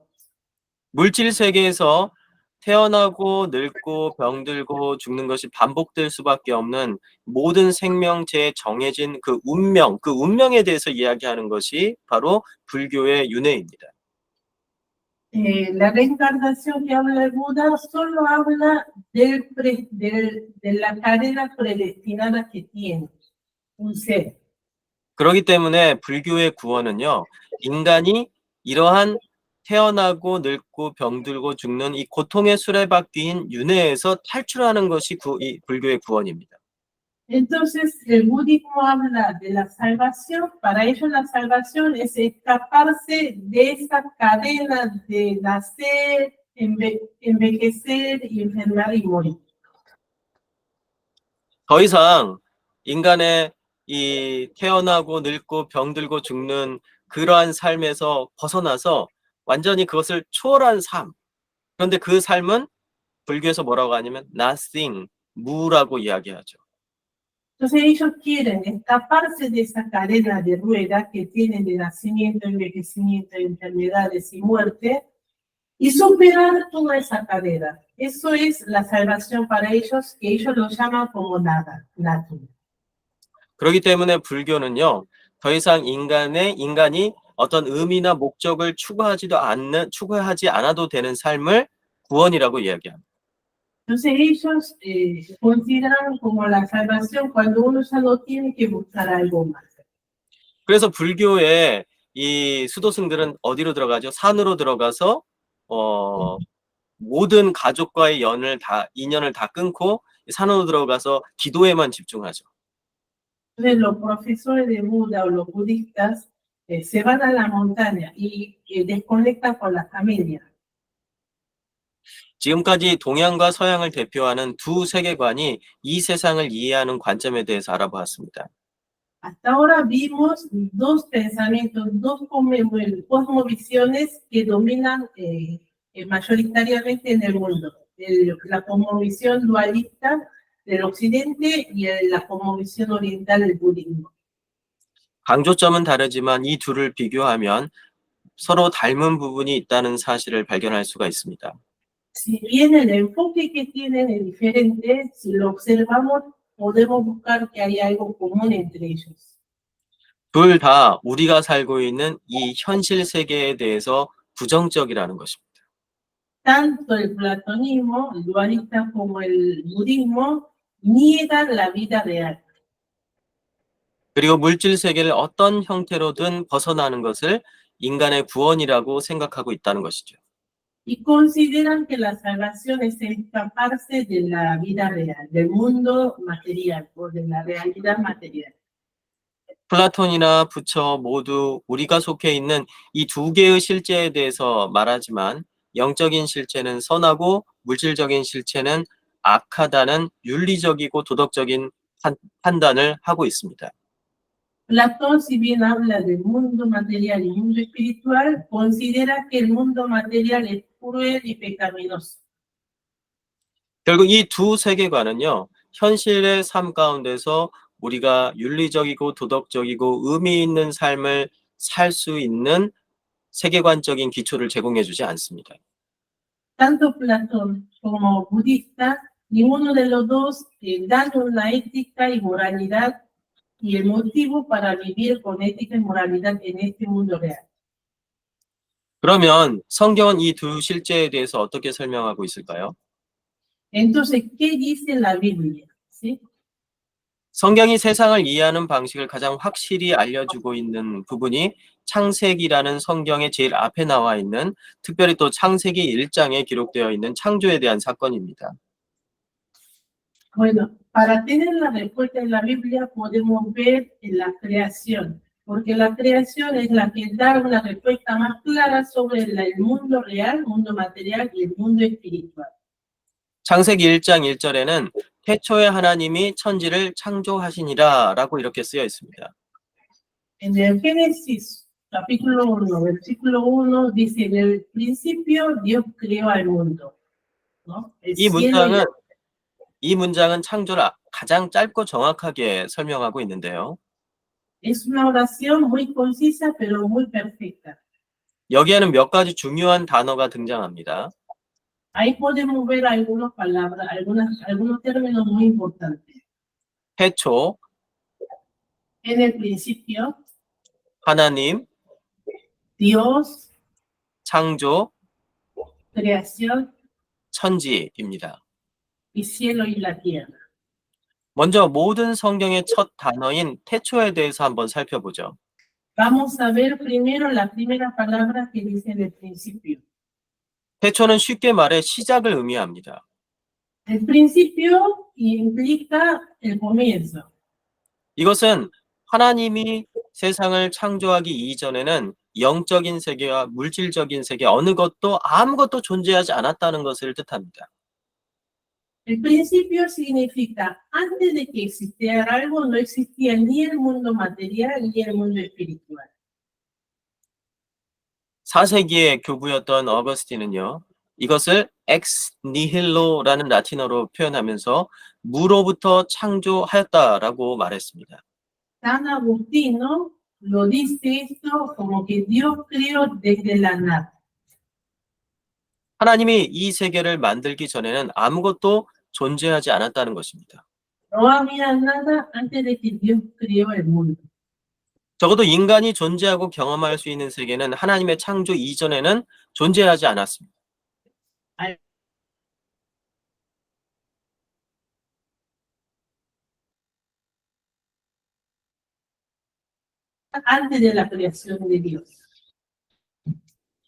물질 세계에서 태어나고 늙고 병들고 죽는 것이 반복될 수밖에 없는 모든 생명체에 정해진 그 운명에 대해서 이야기하는 것이 바로 불교의 윤회입니다. La reencarnación que habla el Buda solo habla de la cadena predestinada que tiene un ser. 그렇기 때문에 불교의 구원은요, 인간이 이러한 태어나고 늙고 병들고 죽는 이 고통의 수레바퀴인 윤회에서 탈출하는 것이 이 불교의 구원입니다. Entonces, el budismo habla de la salvación. Para ellos la salvación es escaparse de esa cadena de nacer, envejecer y enfermar y morir. 더 이상 인간의 이 태어나고 늙고 병들고 죽는 그러한 삶에서 벗어나서 완전히 그것을 초월한 삶. 그런데 그 삶은 불교에서 뭐라고 하냐면 nothing, 무라고 이야기하죠. Entonces ellos quieren escaparse de esa cadena de ruedas que tienen de nacimiento, envejecimiento, enfermedades y muerte y superar toda esa cadena. Eso es la salvación para ellos, que ellos lo llaman como nada, natura. 그렇기 때문에 불교는요, 더 이상 인간이 어떤 의미나 목적을 추구하지 않아도 되는 삶을 구원이라고 이야기합니다. Entonces ellos consideran como la salvación cuando uno ya no tiene que buscar algo más. 그래서 불교의 이 수도승들은 어디로 들어가죠? 산으로 들어가서 모든 가족과의 인연을 다 끊고 산으로 들어가서 기도에만 집중하죠. Entonces los profesores de Buda o los budistas se van a la montaña y desconectan con la familia. 지금까지 동양과 서양을 대표하는 두 세계관이 이 세상을 이해하는 관점에 대해서 알아보았습니다. Hasta ahora vimos dos pensamientos, dos cosmovisiones que dominan mayoritariamente en el mundo. La cosmovisión dualista del occidente y la cosmovisión oriental del budismo. 강조점은 다르지만 이 둘을 비교하면 서로 닮은 부분이 있다는 사실을 발견할 수가 있습니다. Si bien el enfoque que tienen es diferente, si lo observamos, podemos buscar que hay algo común entre ellos. 둘 다 우리가 살고 있는 이 현실 세계에 대해서 부정적이라는 것입니다. Tanto el platonismo, el dualista, como el budismo niegan la vida real. 그리고 물질 세계를 어떤 형태로든 벗어나는 것을 인간의 구원이라고 생각하고 있다는 것이죠. Y consideran que la salvación es escaparse de la vida real, del mundo material o de la realidad material. 플라톤이나 부처 모두 우리가 속해 있는 이 두 개의 실제에 대해서 말하지만 영적인 실체는 선하고 물질적인 실체는 악하다는 윤리적이고 도덕적인 판단을 하고 있습니다. Platón, si bien habla del mundo material y mundo espiritual, considera que el mundo material es cruel y pecaminoso. 결국 이 두 세계관은요, 현실의 삶 가운데서 우리가 윤리적이고 도덕적이고 의미 있는 삶을 살 수 있는 세계관적인 기초를 제공해 주지 않습니다. Tanto Platón como budista, ninguno de los dos dan una ética y moralidad y el motivo para vivir con ética y moralidad en este mundo real. 그러면 성경은 이 두 실제에 대해서 어떻게 설명하고 있을까요? Entonces, ¿qué dice la Biblia? ¿Sí? 성경이 세상을 이해하는 방식을 가장 확실히 알려주고 있는 부분이 창세기라는 성경의 제일 앞에 나와 있는, 특별히 또 창세기 1장에 기록되어 있는 창조에 대한 사건입니다. Bueno, para tener la respuesta en la Biblia podemos ver en la creación, porque la creación es la que da una respuesta más clara sobre el mundo real, mundo material y el mundo espiritual. 창세기 1장 1절에는 태초에 하나님이 천지를 창조하시니라 라고 이렇게 쓰여 있습니다. En el Génesis, capítulo 1, versículo 1, dice, en el principio Dios creó al mundo. ¿No? 이 문장은 창조를 가장 짧고 정확하게 설명하고 있는데요. Es una oración muy concisa, pero muy perfecta. 여기에는 몇 가지 중요한 단어가 등장합니다. Ahí podemos ver algunas palabras, algunos términos muy importantes. 태초, En el principio, 하나님, Dios, 창조, creación 천지입니다. y cielo y la tierra. 먼저 모든 성경의 첫 단어인 태초에 대해서 한번 살펴보죠. Vamos a ver primero la primera palabra que dice en el principio. 태초는 쉽게 말해 시작을 의미합니다. El principio implica el comienzo. 이것은 하나님이 세상을 창조하기 이전에는 영적인 세계와 물질적인 세계 어느 것도 아무것도 존재하지 않았다는 것을 뜻합니다. El principio significa antes de que existiera algo, no existía ni el mundo material ni el mundo espiritual. 4세기의 교부였던 어거스틴은요, 이것을 ex nihillo라는 라틴어로 표현하면서 무로부터 창조하였다라고 말했습니다. San Agustino lo dice esto como que Dios creó desde la nada. 하나님이 이 세계를 만들기 전에는 아무것도 존재하지 않았다는 것입니다. No había nada antes de que Dios creó el mundo. 적어도 인간이 존재하고 경험할 수 있는 세계는 하나님의 창조 이전에는 존재하지 않았습니다. Antes de la creación de Dios.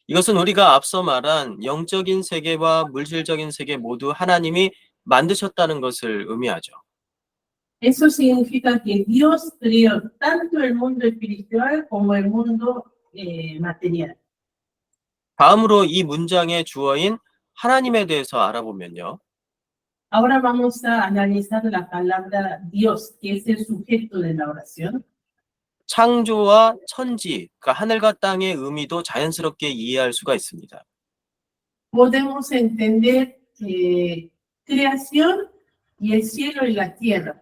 이것은 우리가 앞서 말한 영적인 세계와 물질적인 세계 모두 하나님이 만드셨다는 것을 의미하죠. Eso significa que Dios creó tanto el mundo espiritual como el mundo material. 다음으로 이 문장의 주어인 하나님에 대해서 알아보면요. Ahora vamos a analizar la palabra Dios, que es el sujeto de la oración. 창조와 천지, 그러니까 하늘과 땅의 의미도 자연스럽게 이해할 수가 있습니다. Podemos entender creación y el cielo y la tierra.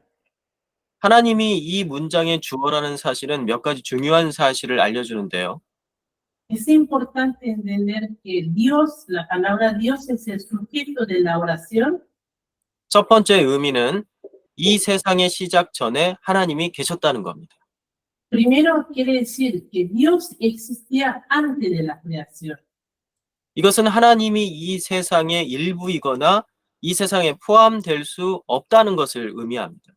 하나님이 이 문장의 주어라는 사실은 몇 가지 중요한 사실을 알려주는데요. Es importante entender que Dios, la palabra Dios es el sujeto de la oración. 첫 번째 의미는 이 세상의 시작 전에 하나님이 계셨다는 겁니다. Primero quiere decir que Dios existía antes de la creación. 이것은 하나님이 이 세상의 일부이거나 이 세상에 포함될 수 없다는 것을 의미합니다.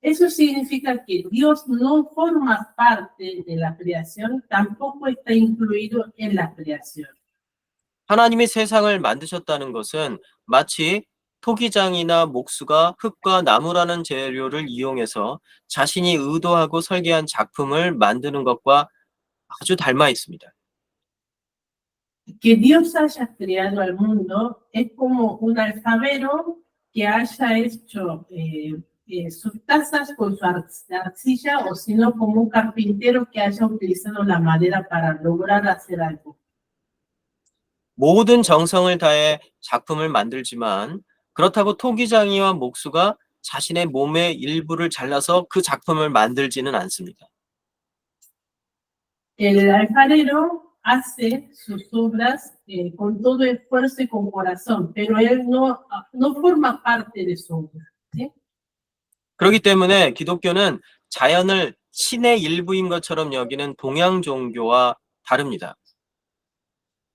Eso significa que Dios no forma parte de la creación, tampoco está incluido en la creación. 하나님이 세상을 만드셨다는 것은 마치 토기장이나 목수가 흙과 나무라는 재료를 이용해서 자신이 의도하고 설계한 작품을 만드는 것과 아주 닮아 있습니다. Que Dios haya creado al mundo es como un alfarero que haya hecho sus tazas con su arcilla, o sino como un carpintero que haya utilizado la madera para lograr hacer algo. 모든 정성을 다해 작품을 만들지만 그렇다고 토기장이와 목수가 자신의 몸의 일부를 잘라서 그 작품을 만들지는 않습니다. El alfarero hace sus obras con todo esfuerzo y con corazón, pero él no forma parte de su obra. ¿Sí? 그렇기 때문에 기독교는 자연을 신의 일부인 것처럼 여기는 동양 종교와 다릅니다.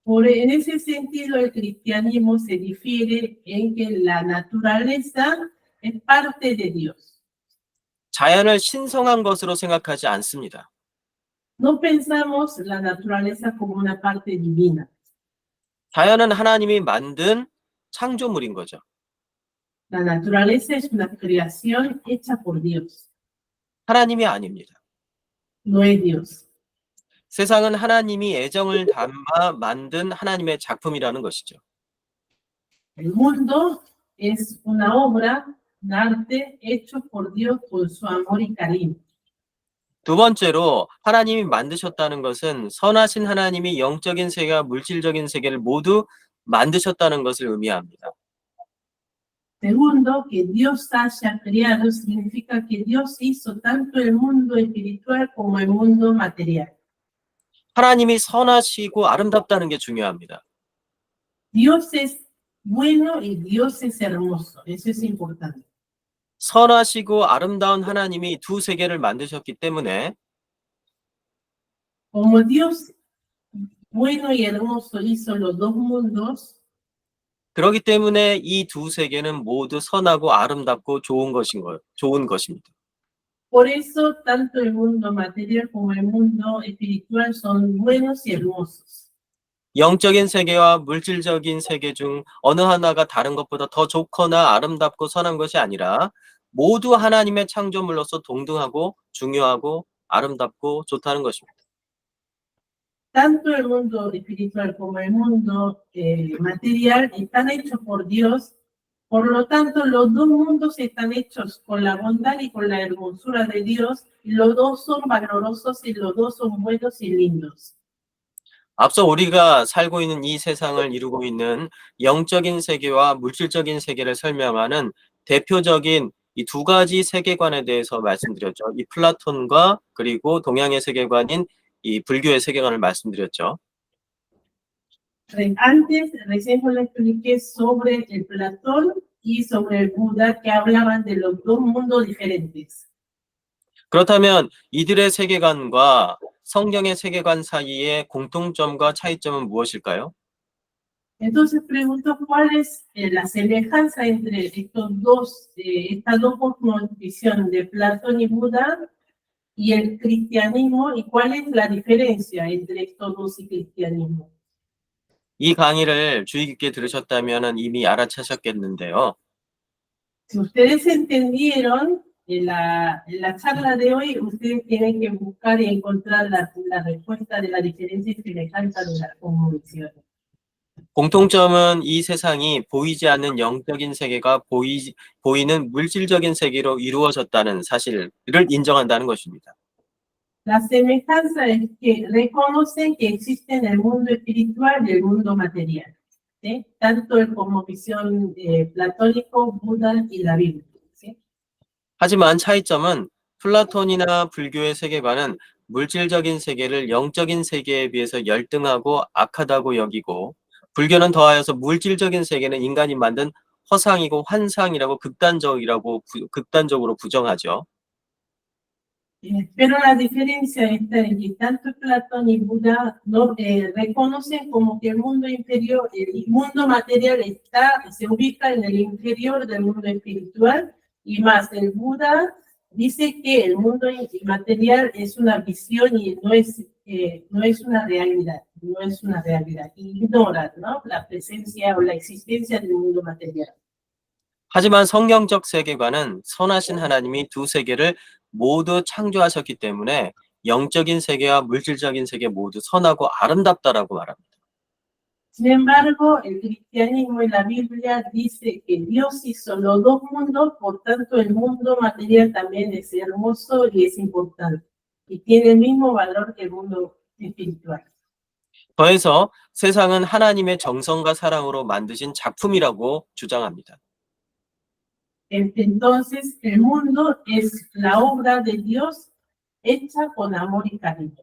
En ese sentido, el cristianismo se difiere en que la naturaleza es parte de Dios. 자연을 신성한 것으로 생각하지 않습니다. No pensamos la naturaleza como una parte divina. 자연은 하나님이 만든 창조물인 거죠. La naturaleza es una creación hecha por Dios. 하나님이 아닙니다. No es Dios. 세상은 하나님이 애정을 담아 만든 하나님의 작품이라는 것이죠. El mundo es una obra, un arte hecho por Dios con su amor y cariño. 두 번째로 하나님이 만드셨다는 것은 선하신 하나님이 영적인 세계와 물질적인 세계를 모두 만드셨다는 것을 의미합니다. Segundo, que Dios haya creado significa que Dios hizo tanto el mundo espiritual como el mundo material. 하나님이 선하시고 아름답다는 게 중요합니다. Dios es bueno y Dios es hermoso. Eso es importante. 선하시고 아름다운 하나님이 두 세계를 만드셨기 때문에 Como Dios bueno y hermoso hizo los dos mundos, 그렇기 때문에 이 두 세계는 모두 선하고 아름답고 좋은 것입니다. Por eso, tanto el mundo material como el mundo espiritual son buenos y hermosos. 영적인 세계와 물질적인 세계 중 어느 하나가 다른 것보다 더 좋거나 아름답고 선한 것이 아니라 모두 하나님의 창조물로서 동등하고 중요하고 아름답고 좋다는 것입니다. Tanto el mundo espiritual como el mundo material están hechos por Dios. Por lo tanto, los dos mundos están hechos con la bondad y con la hermosura de Dios. Los dos son valorosos y los dos son buenos y lindos. 앞서 우리가 살고 있는 이 세상을 이루고 있는 영적인 세계와 물질적인 세계를 설명하는 대표적인 이 두 가지 세계관에 대해서 말씀드렸죠. 이 플라톤과 그리고 동양의 세계관인 이 불교의 세계관을 말씀드렸죠. Antes, recién les expliqué sobre el Platón y sobre el Buda, que hablaban de los dos mundos diferentes. 그렇다면 이들의 세계관과 성경의 세계관 사이의 공통점과 차이점은 무엇일까요? Entonces pregunto cuál es la semejanza entre estas dos cosmovisiones de Platón y Buda y el cristianismo, y cuál es la diferencia entre estos dos y cristianismo. 이 강의를 주의 깊게 들으셨다면 이미 알아차셨겠는데요. Si ustedes entendieron la charla de hoy, ustedes tienen que buscar y encontrar la respuesta de la diferencia y semejanza de las cosmovisiones. 공통점은 이 세상이 보이지 않는 영적인 세계가 보이는 물질적인 세계로 이루어졌다는 사실을 인정한다는 것입니다. La semejanza es que reconocen que existen el mundo espiritual y el mundo material, ¿sí? Tanto el cosmovisión platónico, Buda y la Biblia. ¿Sí? 하지만 차이점은 플라톤이나 불교의 세계관은 물질적인 세계를 영적인 세계에 비해서 열등하고 악하다고 여기고 불교는 더하여서 물질적인 세계는 인간이 만든 허상이고 환상이라고 극단적으로 부정하죠. Pero la diferencia está en que tanto Platón y Buda no reconocen como que el mundo inferior, el mundo material se ubica en el inferior del mundo espiritual, y más el Buda dice que el mundo material es una visión y no es una realidad, ignora, ¿no?, la presencia o la existencia del mundo material. 하지만 성경적 세계관은 선하신 하나님이 두 세계를 모두 창조하셨기 때문에 영적인 세계와 물질적인 세계 모두 선하고 아름답다라고 말합니다. Sin embargo, el cristianismo y la Biblia dice que Dios hizo los dos mundos, por tanto el mundo material también es hermoso y es importante, y tiene el mismo valor que el mundo espiritual. 더해서 세상은 하나님의 정성과 사랑으로 만드신 작품이라고 주장합니다. Entonces, el mundo es la obra de Dios hecha con amor y cariño.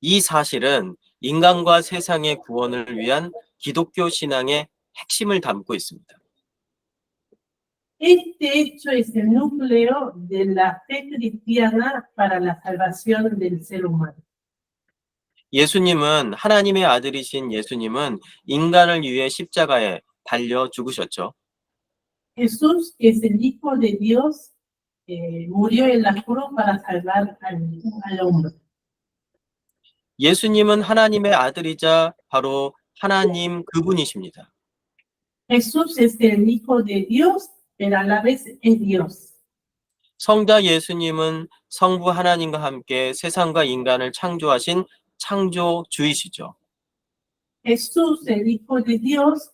이 사실은 인간과 세상의 구원을 위한 기독교 신앙의 핵심을 담고 있습니다. Este hecho es el núcleo de la fe cristiana para la salvación del ser humano. 예수님은 하나님의 아들이신 예수님은 인간을 위해 십자가에 달려 죽으셨죠. Jesús, que es el Hijo de Dios, murió en la cruz para salvar al hombre. 예수님은 하나님의 아들이자 바로 하나님 그분이십니다. Jesús es el Hijo de Dios, pero a la vez es Dios. 성자 예수님은 성부 하나님과 함께 세상과 인간을 창조하신 창조주이시죠. Jesús, el Hijo de Dios,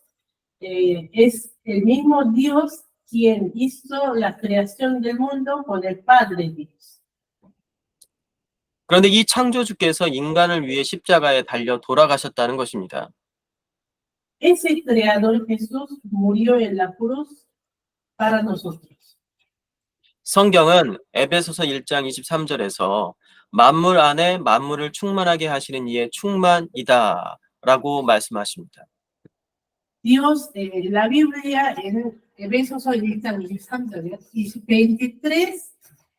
es el mismo Dios quien hizo la creación del mundo con el Padre Dios. 그런데 이 창조주께서 인간을 위해 십자가에 달려 돌아가셨다는 것입니다. Ese creador Jesús murió en la cruz para nosotros. 성경은 에베소서 1장 23절에서 만물 안에 만물을 충만하게 하시는 이의 충만이다 라고 말씀하십니다. Dios, la Biblia en Efesios 23,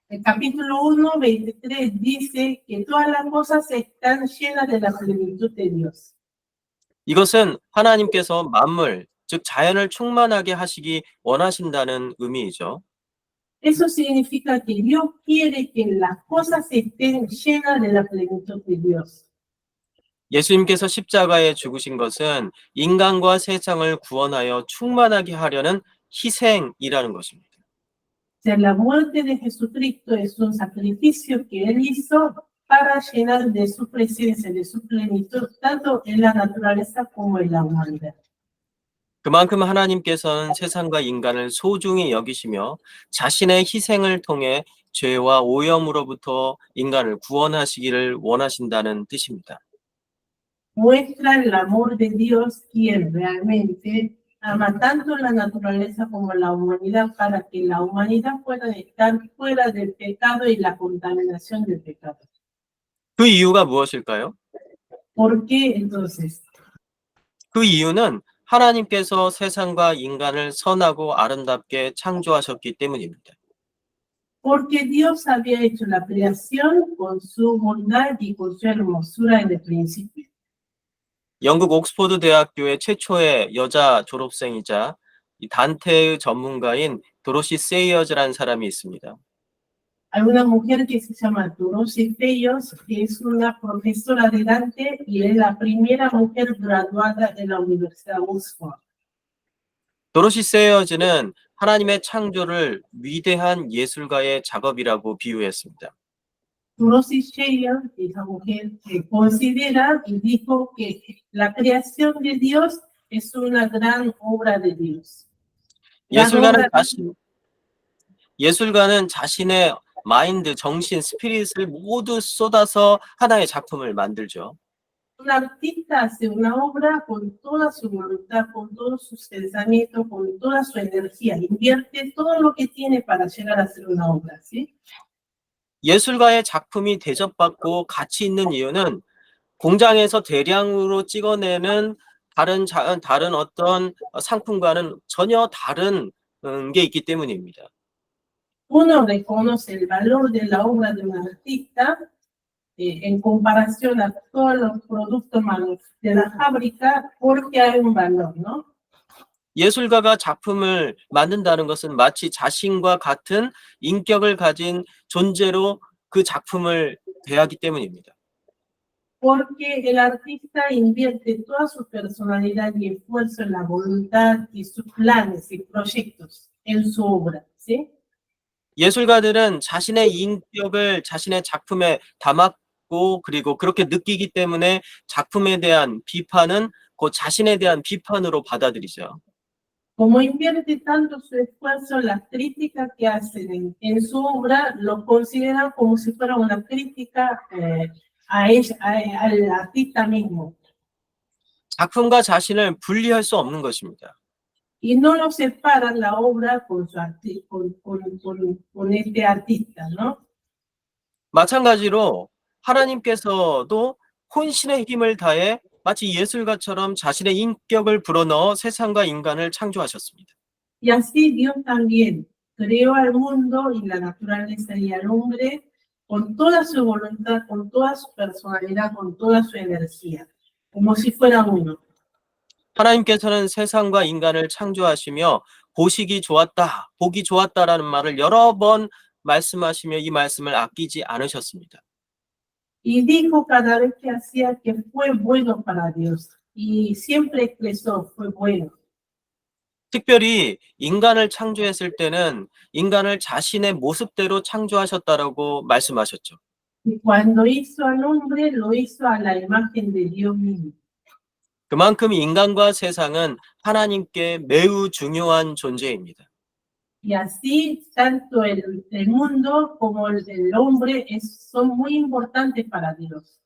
el capítulo 1, 23 dice que todas las cosas están llenas de la plenitud de Dios. 이것은 하나님께서 만물, 즉 자연을 충만하게 하시기 원하신다는 의미이죠. Eso significa que Dios quiere que las cosas estén llenas de la plenitud de Dios. 예수님께서 십자가에 죽으신 것은 인간과 세상을 구원하여 충만하게 하려는 희생이라는 것입니다. O sea, la muerte de Jesucristo es un sacrificio que Él hizo para llenar de su presencia, de su plenitud, tanto en la naturaleza como en la humanidad. 그만큼 하나님께서는 세상과 인간을 소중히 여기시며 자신의 희생을 통해 죄와 오염으로부터 인간을 구원하시기를 원하신다는 뜻입니다. Muestra el amor de Dios, quien realmente ama tanto la naturaleza como la humanidad para que la humanidad pueda estar fuera del pecado y la contaminación del pecado. 그 이유가 무엇일까요? ¿Por qué entonces? 그 이유는 하나님께서 세상과 인간을 선하고 아름답게 창조하셨기 때문입니다. Porque Dios había hecho la creación con su bondad y con su hermosura en el principio. 영국 옥스포드 대학교의 최초의 여자 졸업생이자 이 단테의 전문가인 도로시 세이어즈라는 사람이 있습니다. Hay una mujer que se llama Dorothy Sayers, que es una profesora de Dante y es la primera mujer graduada de la Universidad Oxford. 도로시 세이어즈는 하나님의 창조를 위대한 예술가의 작업이라고 비유했습니다. Dorothy Sayers, esa mujer, considera y dijo que la creación de Dios es una gran obra de Dios. 예술가는 자신의 마인드, 정신, 스피릿을 모두 쏟아서 하나의 작품을 만들죠. Un artista hace una obra con toda su voluntad, con todos sus pensamientos, con toda su energía, invierte todo lo que tiene para llegar a hacer una obra, ¿sí? 예술가의 작품이 대접받고 가치 있는 이유는 공장에서 대량으로 찍어내는 다른 어떤 상품과는 전혀 다른 게 있기 때문입니다. Uno reconoce el valor de la obra de un artista en comparación a todos los productos de la fábrica porque hay un valor, ¿no? 예술가가 작품을 만든다는 것은 마치 자신과 같은 인격을 가진 존재로 그 작품을 대하기 때문입니다. Porque el artista invierte toda su personalidad y esfuerzo en la voluntad y sus planes y proyectos en su obra, ¿sí? 예술가들은 자신의 인격을 자신의 작품에 담았고 그리고 그렇게 느끼기 때문에 작품에 대한 비판은 그 자신에 대한 비판으로 받아들이죠. Como invierte tanto su esfuerzo, las críticas que hacen en su obra lo consideran como si fuera una crítica a ella, al artista mismo. 작품과 자신을 분리할 수 없는 것입니다. Y no lo separan la obra con este artista, ¿no? 마찬가지로 하나님께서도 혼신의 힘을 다해 마치 예술가처럼 자신의 인격을 불어넣어 세상과 인간을 창조하셨습니다. Y así Dios también creó al mundo y la naturaleza y al hombre con toda su voluntad, con toda su personalidad, con toda su energía, como si fuera uno. 하나님께서는 세상과 인간을 창조하시며 보시기 좋았다, 보기 좋았다라는 말을 여러 번 말씀하시며 이 말씀을 아끼지 않으셨습니다. Y dijo cada vez que hacía que fue bueno para Dios. Y siempre expresó, fue bueno. 특별히 인간을 창조했을 때는 인간을 자신의 모습대로 창조하셨다라고 말씀하셨죠. Y cuando hizo al hombre, lo hizo a la imagen de Dios mismo. 그만큼 인간과 세상은 하나님께 매우 중요한 존재입니다. Y así, tanto el mundo como el hombre son muy importantes para Dios.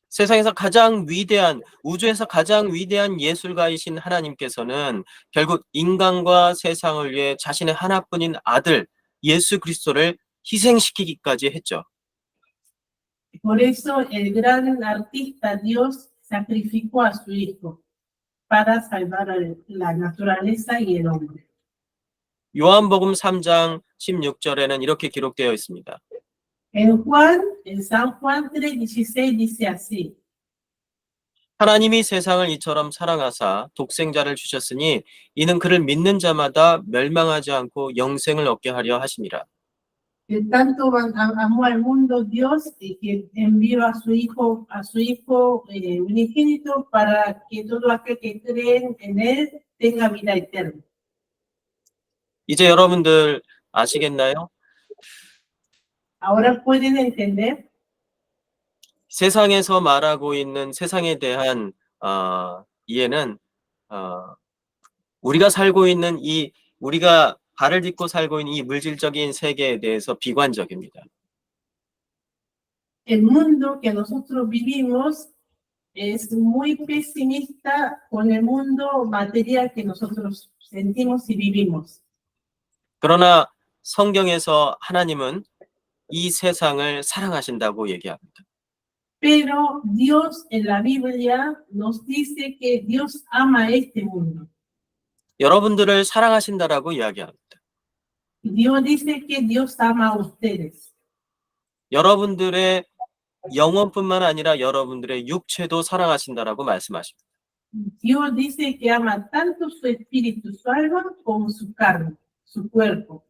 세상에서 가장 위대한, 우주에서 가장 위대한 예술가이신 하나님께서는 결국 인간과 세상을 위해 자신의 하나뿐인 아들 예수 그리스도를 희생시키기까지 했죠. Por eso el gran artista Dios sacrificó a su hijo para salvar a la naturaleza y el hombre. 요한복음 3장 16절에는 이렇게 기록되어 있습니다. En San Juan 3:16 dice así. 하나님이 세상을 이처럼 사랑하사 독생자를 주셨으니 이는 그를 믿는 자마다 멸망하지 않고 영생을 얻게 하려 하심이라. Que tanto amó al mundo Dios y que envió a su hijo unigénito para que todo aquel que cree en él tenga vida eterna. 이제 여러분들 아시겠나요? Ahora pueden entender 세상에서 말하고 있는 세상에 대한 이해는 우리가 살고 있는 우리가 발을 딛고 살고 있는 이 물질적인 세계에 대해서 비관적입니다. el mundo que nosotros vivimos es muy pesimista con el mundo material que nosotros sentimos y vivimos. 그러나 성경에서 하나님은 이 세상을 사랑하신다고 얘기합니다. Pero Dios en la Biblia nos dice que Dios ama este mundo. 여러분들을 사랑하신다라고 이야기합니다. Dios dice que Dios ama a ustedes. 여러분들의 영혼뿐만 아니라 여러분들의 육체도 사랑하신다라고 말씀하십니다. Dios dice que ama tanto su espíritu, su alma, como su carne, su cuerpo.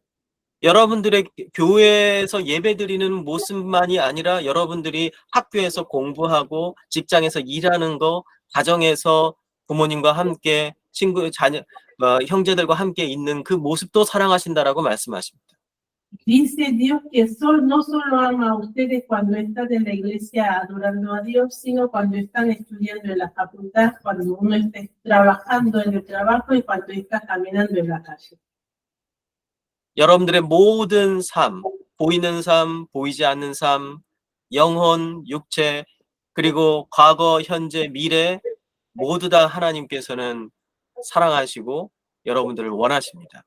여러분들의 교회에서 예배드리는 모습만이 아니라 여러분들이 학교에서 공부하고 직장에서 일하는 거, 가정에서 부모님과 함께 친구, 자녀, 형제들과 함께 있는 그 모습도 사랑하신다라고 말씀하십니다. Dice Dios que no solo ama a ustedes cuando están en la iglesia adorando a Dios, sino cuando están estudiando en la facultad, cuando uno está trabajando en el trabajo y cuando está caminando en la calle. 여러분들의 모든 삶, 보이는 삶, 보이지 않는 삶, 영혼, 육체, 그리고 과거, 현재, 미래 모두 다 하나님께서는 사랑하시고 여러분들을 원하십니다.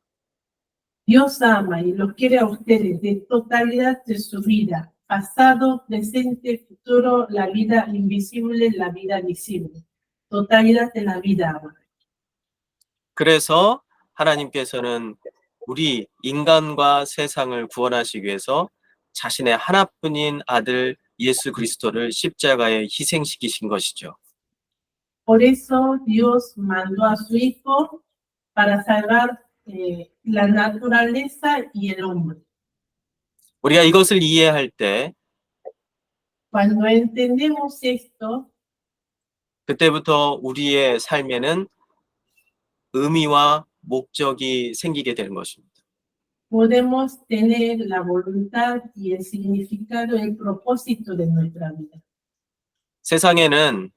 Dios ama y los quiere a ustedes de totalidad de su vida, pasado, presente, futuro, la vida invisible, la vida visible, totalidad de la vida ahora. 그래서 하나님께서는 우리 인간과 세상을 구원하시기 위해서 자신의 하나뿐인 아들 예수 그리스도를 십자가에 희생시키신 것이죠. Por eso Dios mandó a su Hijo para salvar la naturaleza y el hombre. 우리가 이것을 이해할 때 Cuando entendemos esto, 그때부터 우리의 삶에는 의미와 목적이 생기게 되는 것입니다. podemos tener la voluntad y el significado, el propósito de nuestra vida. 세상에는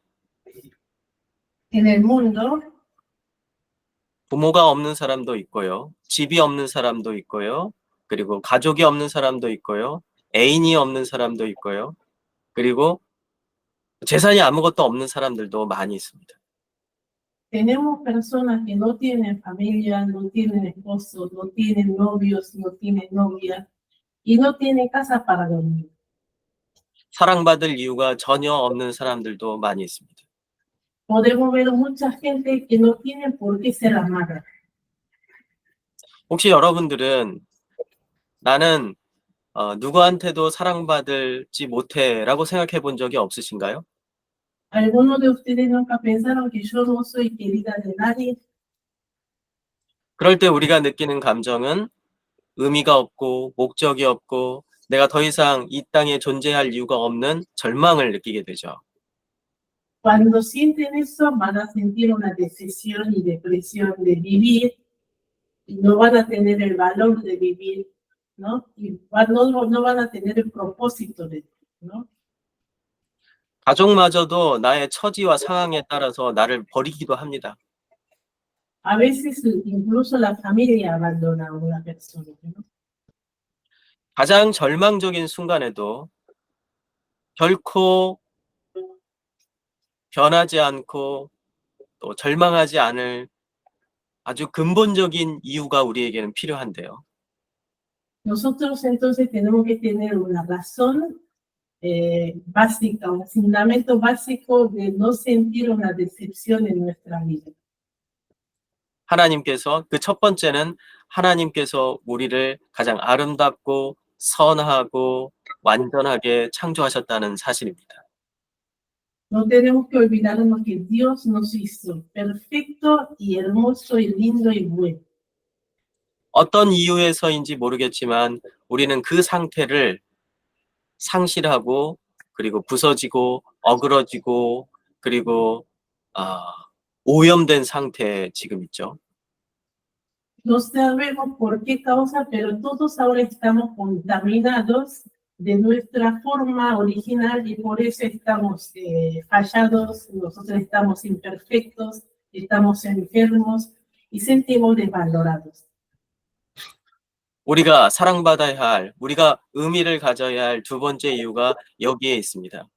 En el mundo 부모가 없는 사람도 있고요. 집이 없는 사람도 있고요. 그리고 가족이 없는 사람도 있고요. 애인이 없는 사람도 있고요. 그리고 재산이 아무것도 없는 사람들도 많이 있습니다. tenemos personas que no tienen familia, no tienen esposo, no tienen novios, no tienen novia y no tienen casa para dormir. 사랑받을 이유가 전혀 없는 사람들도 많이 있습니다. Podemos ver mucha gente que no tiene por qué ser amada. 혹시 여러분들은 나는 누구한테도 사랑받을지 못해라고 생각해 본 적이 없으신가요? ¿Algunos de ustedes nunca pensaron que yo no soy querida de nadie? 그럴 때 우리가 느끼는 감정은 의미가 없고 목적이 없고 내가 더 이상 이 땅에 존재할 이유가 없는 절망을 느끼게 되죠. Cuando sienten eso, van a sentir una decepción y depresión de vivir y no van a tener el valor de vivir, ¿no? Y no van a tener el propósito de vivir, ¿no? 가족마저도 나의 처지와 상황에 따라서 나를 버리기도 합니다. A veces incluso la familia abandona a una persona, ¿no? 가장 절망적인 순간에도 결코 변하지 않고 또 절망하지 않을 아주 근본적인 이유가 우리에게는 필요한데요. Nosotros entonces tenemos que tener una razón básica, un fundamento básico de no sentir una decepción en nuestra vida. 하나님께서 그 첫 번째는 하나님께서 우리를 가장 아름답고 선하고 완전하게 창조하셨다는 사실입니다. No tenemos que olvidarnos que Dios nos hizo perfecto y hermoso y lindo y bueno. 어떤 이유에서인지 모르겠지만 우리는 그 상태를 상실하고 그리고 부서지고 어그러지고 그리고 오염된 상태에 지금 있죠. No sabemos por qué causa, pero todos ahora estamos contaminados de nuestra forma original y por eso estamos fallados, nosotros estamos imperfectos, estamos enfermos y sentimos desvalorados. 우리가 사랑받아야 할, 우리가 의미를 가져야 할 두 번째 이유가 여기에 있습니다.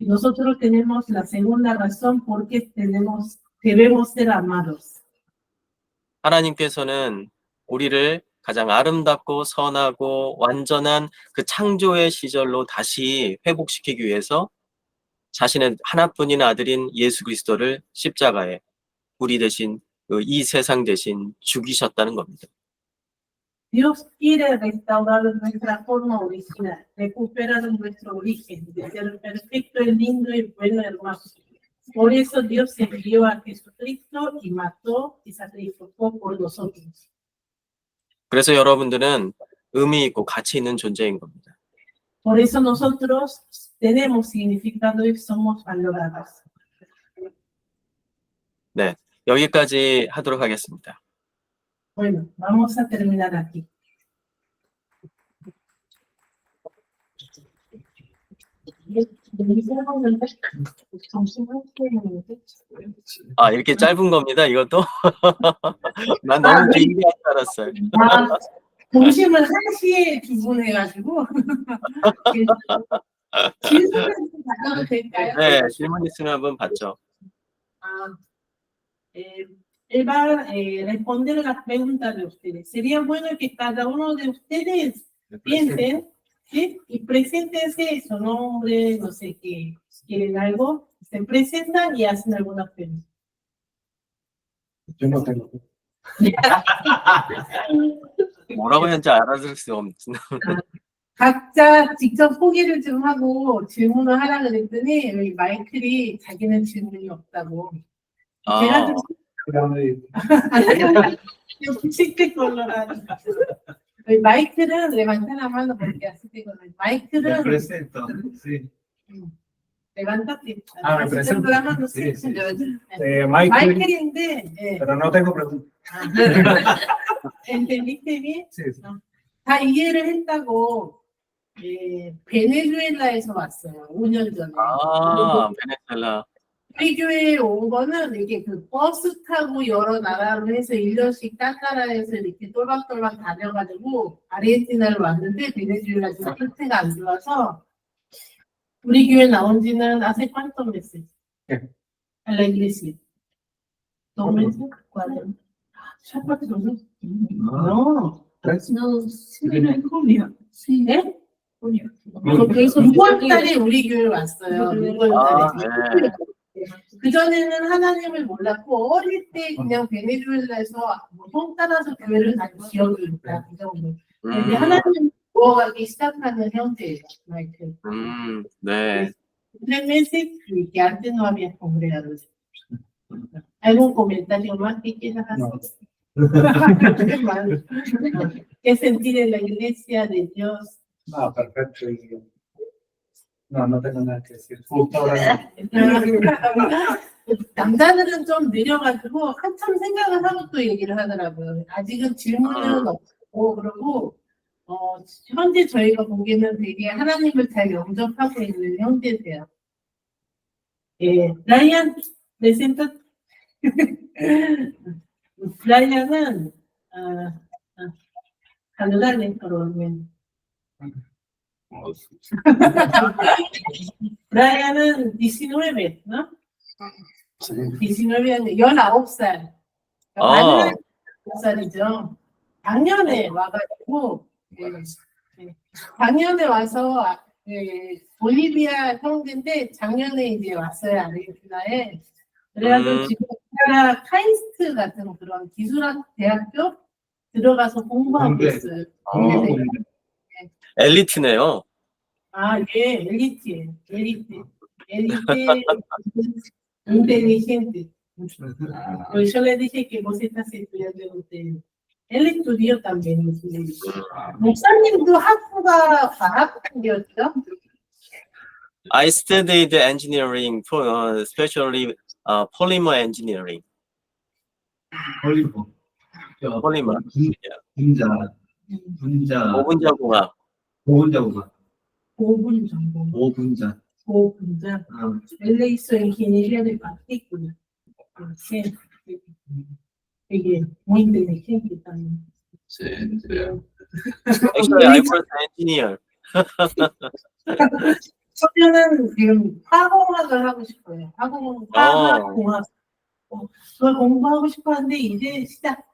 Nosotros tenemos la segunda razón por qué debemos ser amados. 하나님께서는 우리를 가장 아름답고 선하고 완전한 그 창조의 시절로 다시 회복시키기 위해서 자신의 하나뿐인 아들인 예수 그리스도를 십자가에 우리 대신 이 세상 대신 죽이셨다는 겁니다. Dios quiere restaurar nuestra forma original, recuperar nuestro origen, de ser perfecto, lindo y bueno, hermoso. Por eso Dios envió a Jesucristo y mató y sacrificó por nosotros. 그래서 여러분들은 의미 있고 가치 있는 존재인 겁니다. Por eso nosotros tenemos significado y somos valorados. 네, 여기까지 하도록 하겠습니다. Bueno, vamos a terminar aquí. 이렇게 짧은 겁니다, 이것도? 난 너무 길게 할 줄 알았어요. 점심을 1시에 주문해가지고 질문을 좀 받아도 될까요? 네, 질문 있으면 한번 받죠. Él va a responder las preguntas de ustedes. Sería bueno que cada uno de ustedes piensen, ¿sí? Y preséntense su nombre, no sé qué, si quieren algo, se presentan y hacen algunas preguntas. Yo no tengo. 뭐라고 했는지 알아들을 수 없는. 각자 직접 소개를 좀 하고 질문을 하라 그랬더니 여기 마이클이 자기는 질문이 없다고. 제가 좀 chiste colorado. Michael levanta la mano porque así te conozco. Michael, presento, sí. levántate. Me presento. La mano, sí. Michael, pero no tengo preguntas. ¿Entendiste bien? Sí. 다 이해를 했다고. 베네수엘라에서 왔어요. 5년 전에. 베네수엘라. 우리 교회에 온 거는 이게 그 버스 타고 여러 나라로 해서 1년씩 딴나라에서 이렇게 똘박똘박 다녀가지고 아르헨티나를 왔는데 베네수엘라 지금 상태가 안 좋아서 우리 교회 나온 지는 hace cuántos meses a la iglesia. 2 meses? 4. ¿Ya 4 meses? No. No, en junio. sí. ¿Eh? junio. 그래서 6월달에 우리 교회 왔어요. 6월달에. 네. 그전에는 하나님을 몰랐고 어릴 때 그냥 베네수엘라에서 통 따라서 교회를 다닌 기억이 있다. 그 정도. 근데 하나님을 구워가기 시작하는 형태예요. 마이클. 네. 3 meses y que antes no había congregados. ¿Algún comentario más que quieras hacer? ¿Qué sentir en la iglesia de Dios? No, perfecto. No tengo nada que decir. Justo ahora 남자들은 좀 느려가지고 한참 생각을 하고 또 얘기를 하더라고요. 아직은 질문은 없고 그러고 현재 저희가 보기에는 되게 하나님을 잘 영접하고 있는 형제세요. 라이안 presenta. 라이안은 saludarle por lo menos. 라이안은 19, ¿no? 19년, 19살. 많은 19살이죠. 작년에 와가지고, 작년에 와서, 볼리비아 형제인데, 작년에 이제 왔어요, 아르헨티나에. 그래가지고 지금 우리나라 카이스트 같은 그런 기술학 대학교 들어가서 공부하고 있어요. 엘리트네요. 예, 엘리트예요. 엘리트. Él dice, inteligente. Pues yo le dije que vos estás estudiando usted. Él estudió también. 목사님도 학부가 과학이었죠? I studied engineering, especially polymer engineering. 폴리머. Polymer. 분자, 오분자공학. 보분자고가. 5분 정도. 보분자. 5분자. Él hizo ingeniería de partículas. Sí. Degue muy inteligente también. Actually, I was an engineer. 저는 지금 화공학을 하고 싶어요. 화학공학. 그걸 공부하고 싶어 하는데 이제 시작.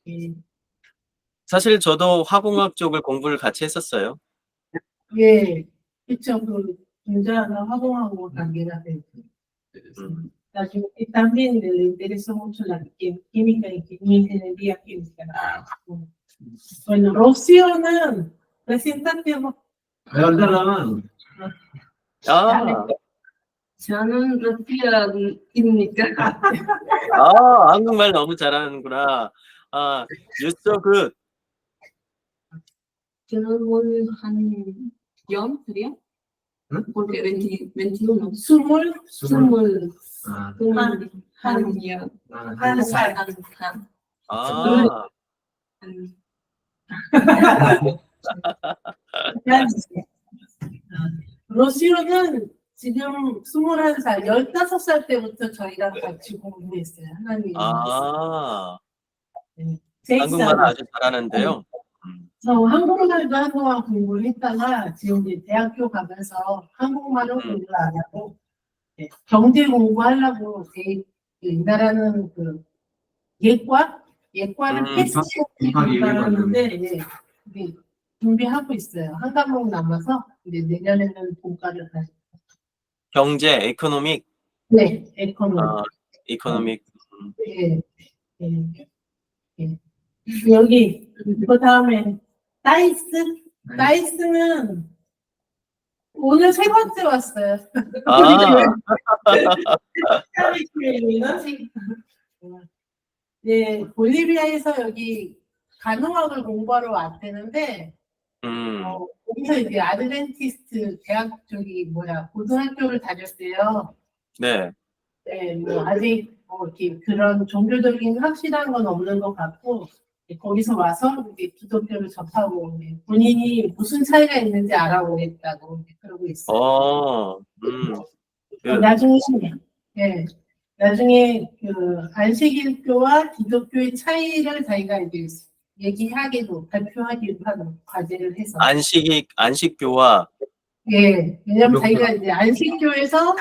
예. 사실 저도 화공학 쪽을 공부를 같이 했었어요. 예. 그쵸. 그 분자가 화공하고 관계가 되죠. 나중에 también le interesó mucho la química y ingeniería química. Bueno, Rocío는 preséntate. 여자는 아, 저는 러시아입니까? 한국말 너무 잘하는구나. You're so good. 저는 오늘 한 연이요? porque 21. 스물 한이요. 한 살. 아, 로시오는 지금 21살, 15살 때부터 저희랑 같이 공부했어요. 하나님. 한국말 아주 잘하는데요. 저 한국말도 한동안 공부를 했다가 지금 이제 대학교 가면서 한국말은 공부를 안 하고 경제 공부하려고 이 나라는 그 예과를 패스했는데 준비하고 있어요. 한 과목 남아서 이제 내년에는 본과를 다시. 경제, 에코노믹. 네, 에코노믹. 이코노믹. 예. 여기 그 다음에 다이스는 오늘 세 번째 왔어요. 네, 볼리비아에서 여기 간호학을 공부하러 왔대는데 거기서 이제 아드벤티스트 대학 고등학교를 다녔대요. 네. 네, 뭐 아직 이렇게 그런 종교적인 확실한 건 없는 것 같고 거기서 와서 이제 기독교를 접하고 본인이 무슨 차이가 있는지 알아보겠다고 그러고 있어요. 나중에 그 안식일교와 기독교의 차이를 자기가 이제 얘기하기도 발표하기도 하는 과제를 해서. 안식교와. 예, 왜냐면 자기가 이제 안식교에서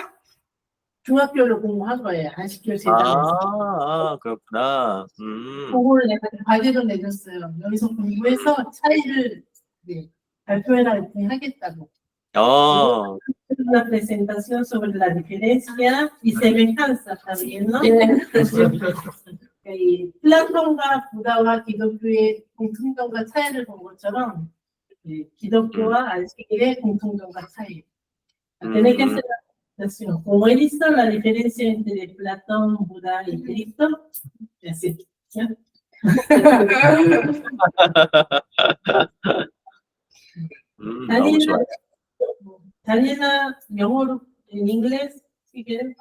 중학교를 공부한 거예요. 안식교 제자에서. 그렇구나. 그걸 내가 과제로 내줬어요. 여기서 공부해서 차이를 발표해라 했더니 하겠다고. Una presentación sobre la diferencia y semejanza también, ¿no? 플라톤과 부다와 기독교의 공통점과 차이를 본 것처럼 기독교와 안식일의 공통점과 차이. Tiene que hacer la presentación. Como él hizo la diferencia entre Platón, Buda y Cristo, y así. ¿Ya? 너무 좋아요. 다니나 영어로 en inglés si quieres.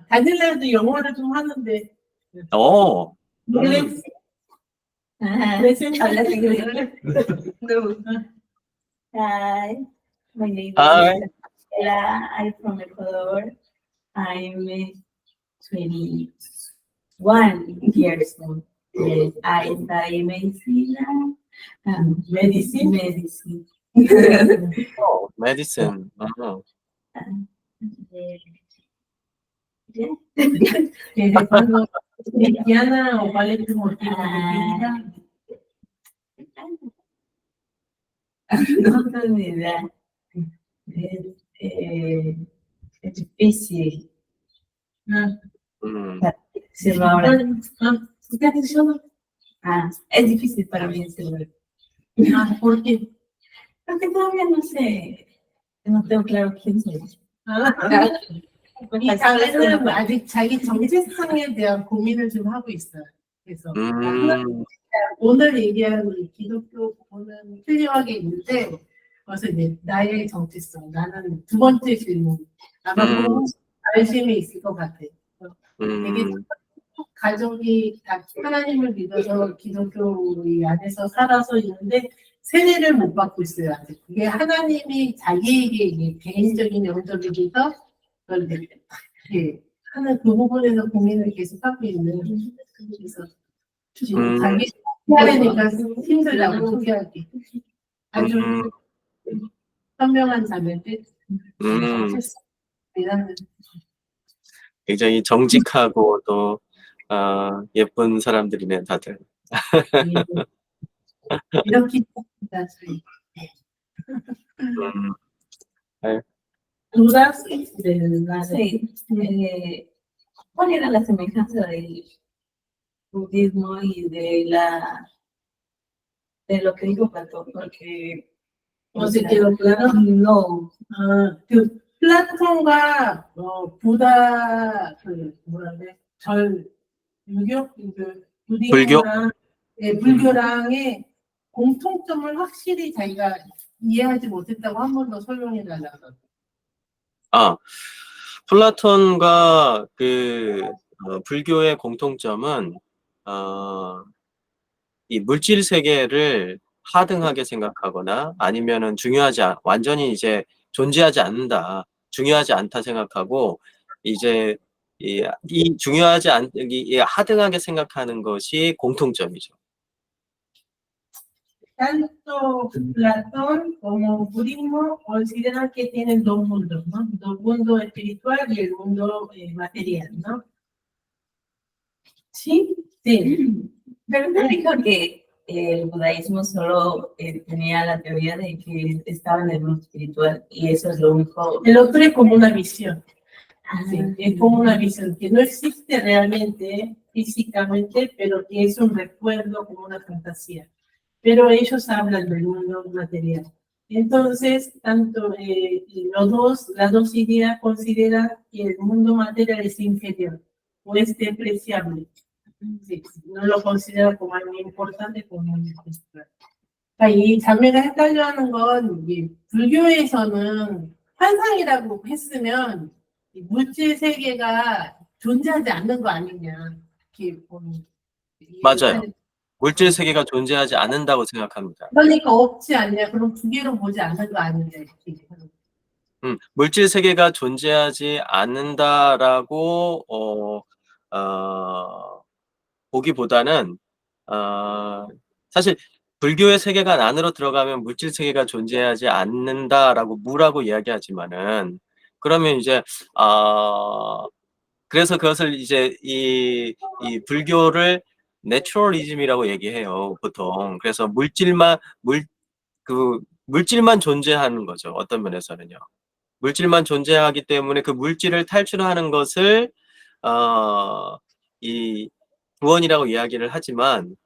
다니엘도 영어를 좀 하는데. inglés. ¿Hablas inglés? No. Hi, my name Hi. is Ella. I'm from Ecuador. I'm 21 years old. Yes, I study medicine. Medicine. Medicine. Cuando cristiana o cuál es tu motivo? No tengo ni idea. Es difícil. Decirlo ahora. Es difícil para mí decirlo. Ah, ¿por qué? Porque todavía no sé, no tengo claro quién soy. 아, Me 이 falta 자매는 claro. 아직 자기 정체성에 대한 고민을 좀 하고 있어요. 그래서 음, 오늘 얘기한 이 기독교 부분은 훌륭하게 있는데, 그래서 이제 나의 정체성, 나는 두 번째 질문. 아마 그런 관심이 있을 것 같아. 되게 가족이 다 하나님을 믿어서 기독교 이 안에서 살아서 있는데 세례를 못 받고 있어요. 아직. 그게 하나님이 자기에게 이게 개인적인 영적이라서 그걸 이렇게 하는 그 부분에서 고민을 계속 하고 있는. 그래서 지금 자기 해야 되니까 힘들다고 소개하기. 아주 현명한 자매들. 정체성이라는 굉장히 정직하고 또 예쁜 사람들이네 다들. 이렇게 있습니다. 저희. 네. dudas de la Sí, ¿cuál era la semejanza del budismo y de lo que dijo Platón? Porque, no se quedó claro. no, 그 플라톤과 부다 그 뭐라 그래 유교 그 부디즘이랑 불교랑의 공통점을 확실히 자기가 이해하지 못했다고 한 번 더 설명해 달라고. 플라톤과 불교의 공통점은 이 물질 세계를 하등하게 생각하거나 아니면은 완전히 이제 존재하지 않는다, 중요하지 않다 생각하고 이제 이 중요하지 이 하등하게 생각하는 것이 공통점이죠. Tanto Platón como budismo consideran que tienen dos mundos, ¿no? El mundo espiritual y el mundo material, ¿no? Sí, sí. pero no dijo que el budaísmo solo tenía la teoría de que estaba en el mundo espiritual y eso es lo único. El otro es como una visión. Sí, es como una visión que no existe realmente físicamente, pero que es un recuerdo, como una fantasía. Pero ellos hablan del mundo material. Entonces, tanto las dos ideas consideran que el mundo material es inferior o es despreciable. Sí, no lo considera como algo importante como algo espiritual. 이 자매가 헷갈려하는 건 불교에서는 환상이라고 했으면 이 물질 세계가 존재하지 않는 거 아니냐. 이렇게 보는. 맞아요. 물질 세계가 존재하지 않는다고 생각합니다. 그러니까 없지 않냐. 그럼 두 개로 보지 않는 거 아니냐. 이렇게. 물질 세계가 존재하지 않는다라고 보기보다는 사실 불교의 세계관 안으로 들어가면 물질 세계가 존재하지 않는다라고 무라고 이야기하지만은 그러면 이제 그래서 그것을 이제 이 불교를 내추럴리즘이라고 얘기해요, 보통. 그래서 물질만 존재하는 거죠, 어떤 면에서는요. 물질만 존재하기 때문에 그 물질을 탈출하는 것을 이 구원이라고 이야기를 하지만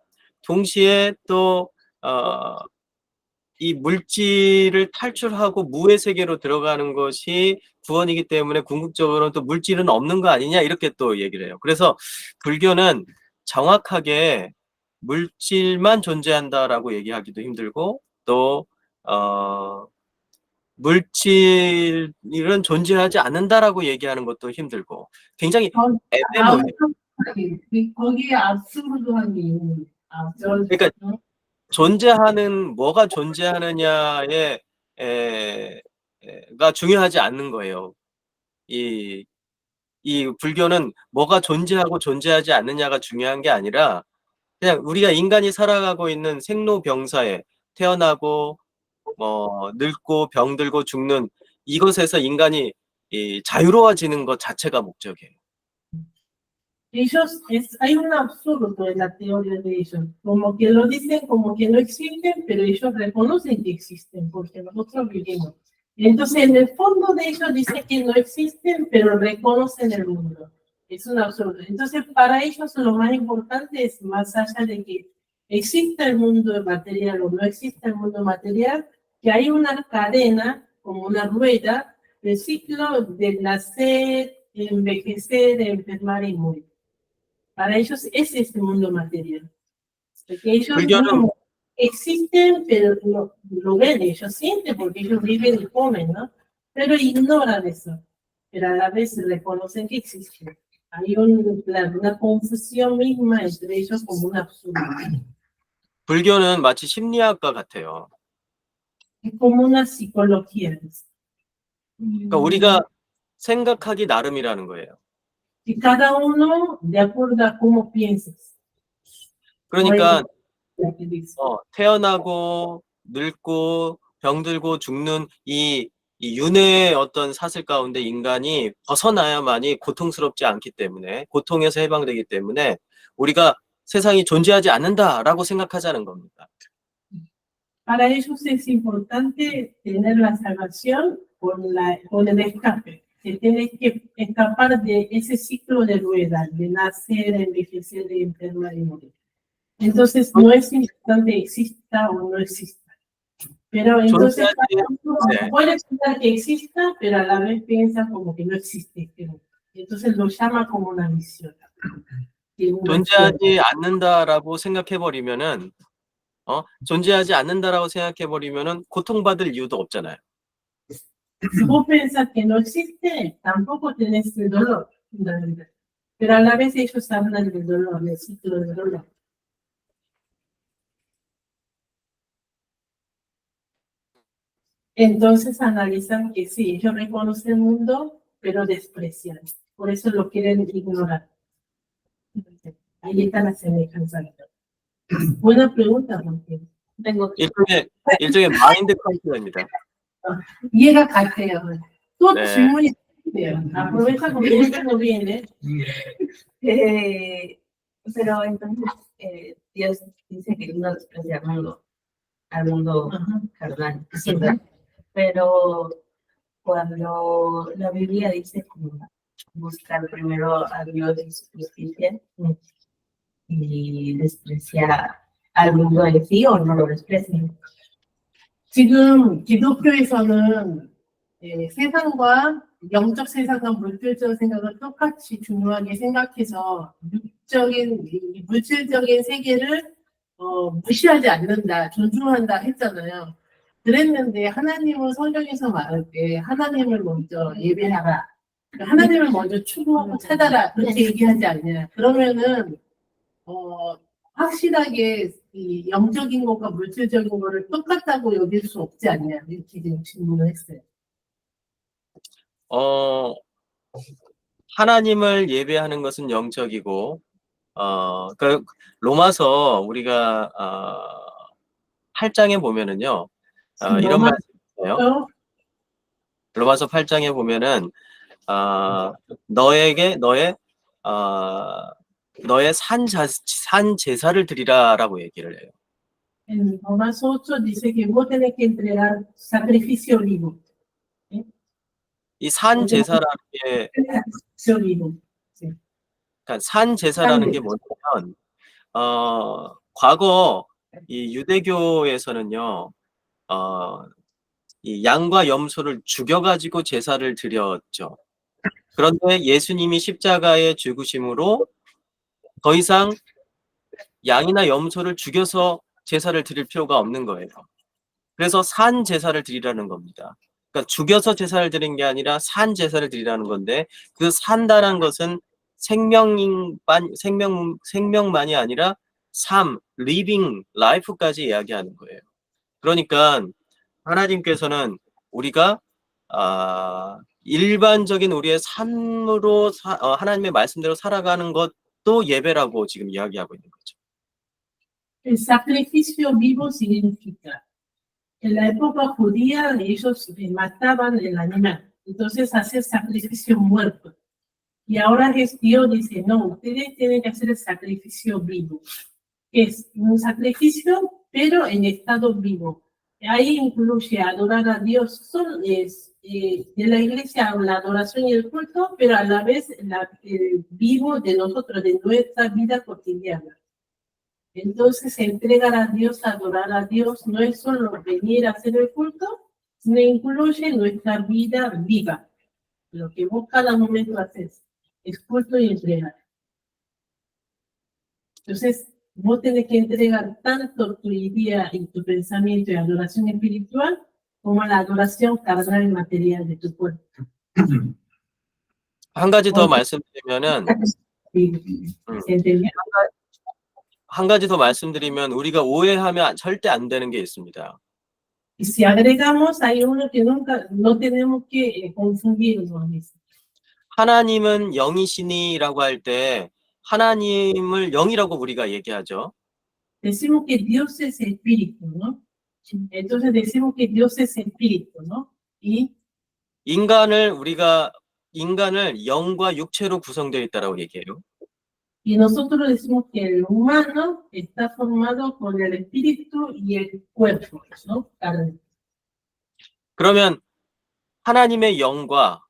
동시에 또 이 물질을 탈출하고 무의 세계로 들어가는 것이 구원이기 때문에 궁극적으로는 또 물질은 없는 거 아니냐 이렇게 또 얘기를 해요. 그래서 불교는 정확하게 물질만 존재한다라고 얘기하기도 힘들고 또 물질은 존재하지 않는다라고 얘기하는 것도 힘들고 굉장히 애매모호해요. 거기에 압수로도한 게 있는. 그러니까 뭐가 존재하느냐에 가 중요하지 않는 거예요. 이 불교는 뭐가 존재하고 존재하지 않느냐가 중요한 게 아니라 그냥 우리가 인간이 살아가고 있는 생로병사에 태어나고 늙고 병들고 죽는 이것에서 인간이 자유로워지는 것 자체가 목적이에요. Hay un absurdo en la teoría de ellos, como que lo dicen como que no existen, pero ellos reconocen que existen, porque nosotros vivimos. Entonces, en el fondo de ellos dicen que no existen, pero reconocen el mundo. Es un absurdo. Entonces, para ellos lo más importante es, más allá de que exista el mundo material o no exista el mundo material, que hay una cadena, como una rueda, del ciclo de nacer, envejecer, enfermar y morir. Para ellos ese es el mundo material. Porque ellos no existen, pero lo ven, ellos sienten porque ellos viven y comen, ¿no? Pero ignoran eso. Pero a la vez reconocen que existe. Hay una confusión misma entre ellos como un absurdo. 불교는 마치 심리학과 같아요. Es como una psicología. 그러니까 우리가 생각하기 나름이라는 거예요. Y cada uno de acuerdo a cómo piensas. 그러니까 Lo que dice. 태어나고 늙고 병들고 죽는 이 윤회의 어떤 사슬 가운데 인간이 벗어나야만이 고통스럽지 않기 때문에, 고통에서 해방되기 때문에 우리가 세상이 존재하지 않는다라고 생각하자는 겁니다. Para ellos es importante tener la salvación con el escape. Se tiene que escapar de ese ciclo de ruedas, de nacer, envejecer, enfermar y morir. Entonces no es importante exista o no exista. Pero entonces puede pensar que exista, pero a la vez piensa como que no existe. Entonces lo llama como una visión. 존재하지 않는다라고 생각해버리면은, 존재하지 않는다라고 생각해버리면은 고통받을 이유도 없잖아요. Si vos pensás que no existe, tampoco tenés el dolor, la verdad. Pero a la vez ellos hablan del dolor, del ciclo del dolor. Entonces analizan que sí, ellos reconocen el mundo, pero desprecian. Por eso lo quieren ignorar. Ahí está la semejanza. Buena pregunta, Martín. tengo 일종의 마인드 컨트롤입니다. 이해가 갈게요. 또 네. 질문이 있어요. Aprovecha porque esto no viene. Pero entonces Dios dice que no desprecia al mundo carnal, ¿verdad? Pero cuando la Biblia dice como buscar primero a Dios y su justicia y desprecia al mundo en sí o no lo desprecia. 지금 기독교에서는 세상과 영적 세상과 물질적 생각을 똑같이 중요하게 생각해서 물질적인 세계를 무시하지 않는다, 존중한다 했잖아요. 그랬는데 하나님은 성경에서 말할 때 하나님을 먼저 예배하라, 하나님을 먼저 추구하고 찾아라 그렇게 얘기하지 않냐. 그러면은 확실하게 이 영적인 것과 물질적인 거를 똑같다고 여길 수 없지 않냐 이렇게 지금 질문을 했어요. 하나님을 예배하는 것은 영적이고, 그 로마서 우리가 8장에 보면은요, 이런 말씀이 있어요. 로마서 8장에 보면은 너의 산 제사를 드리라라고 얘기를 해요. En Romanos 8 dice que vos tenés que entregar sacrificio vivo. 이 산 제사라는 게, Sacrificio vivo. 그러니까 산 제사라는 게 뭐냐면, 과거 이 유대교에서는요, 이 양과 염소를 죽여가지고 제사를 드렸죠. 그런데 예수님이 십자가에 죽으심으로 더 이상 양이나 염소를 죽여서 제사를 드릴 필요가 없는 거예요. 그래서 산 제사를 드리라는 겁니다. 그러니까 죽여서 제사를 드리는 게 아니라 산 제사를 드리라는 건데, 그 산다는 것은 생명만이 아니라 삶, living life까지 이야기하는 거예요. 그러니까 하나님께서는 우리가 일반적인 우리의 삶으로 하나님의 말씀대로 살아가는 것도 예배라고 지금 이야기하고 있는 거죠. El sacrificio vivo significa, en la época judía ellos mataban el animal, entonces hacer sacrificio muerto. Y ahora Dios dice, no, ustedes tienen que hacer el sacrificio vivo. Es un sacrificio, pero en estado vivo. Ahí incluye adorar a Dios, de la iglesia la adoración y el culto, pero a la vez el vivo de nosotros, de nuestra vida cotidiana. Entonces, entregar a Dios, adorar a Dios, no es solo venir a hacer el culto, sino incluye nuestra vida viva. Lo que vos cada momento haces es culto y entregar. Entonces, vos tenés que entregar tanto tu idea y tu pensamiento y adoración espiritual como la adoración carnal y material de tu cuerpo. 한 가지 더 말씀드리면은 ¿Se entendió? 한 가지 더 말씀드리면 우리가 오해하면 절대 안 되는 게 있습니다. Y si agregamos, hay uno que nunca, no tenemos que confundirnos. 하나님은 영이시니라고 할 때 하나님을 영이라고 우리가 얘기하죠. Decimos que Dios es espíritu, ¿no? Entonces decimos que Dios es espíritu, ¿no? Y 우리가 인간을 영과 육체로 구성되어 있다라고 얘기해요. nosotros decimos que el humano está formado por el espíritu y el cuerpo, ¿no? Carne. 그러면 하나님의 영과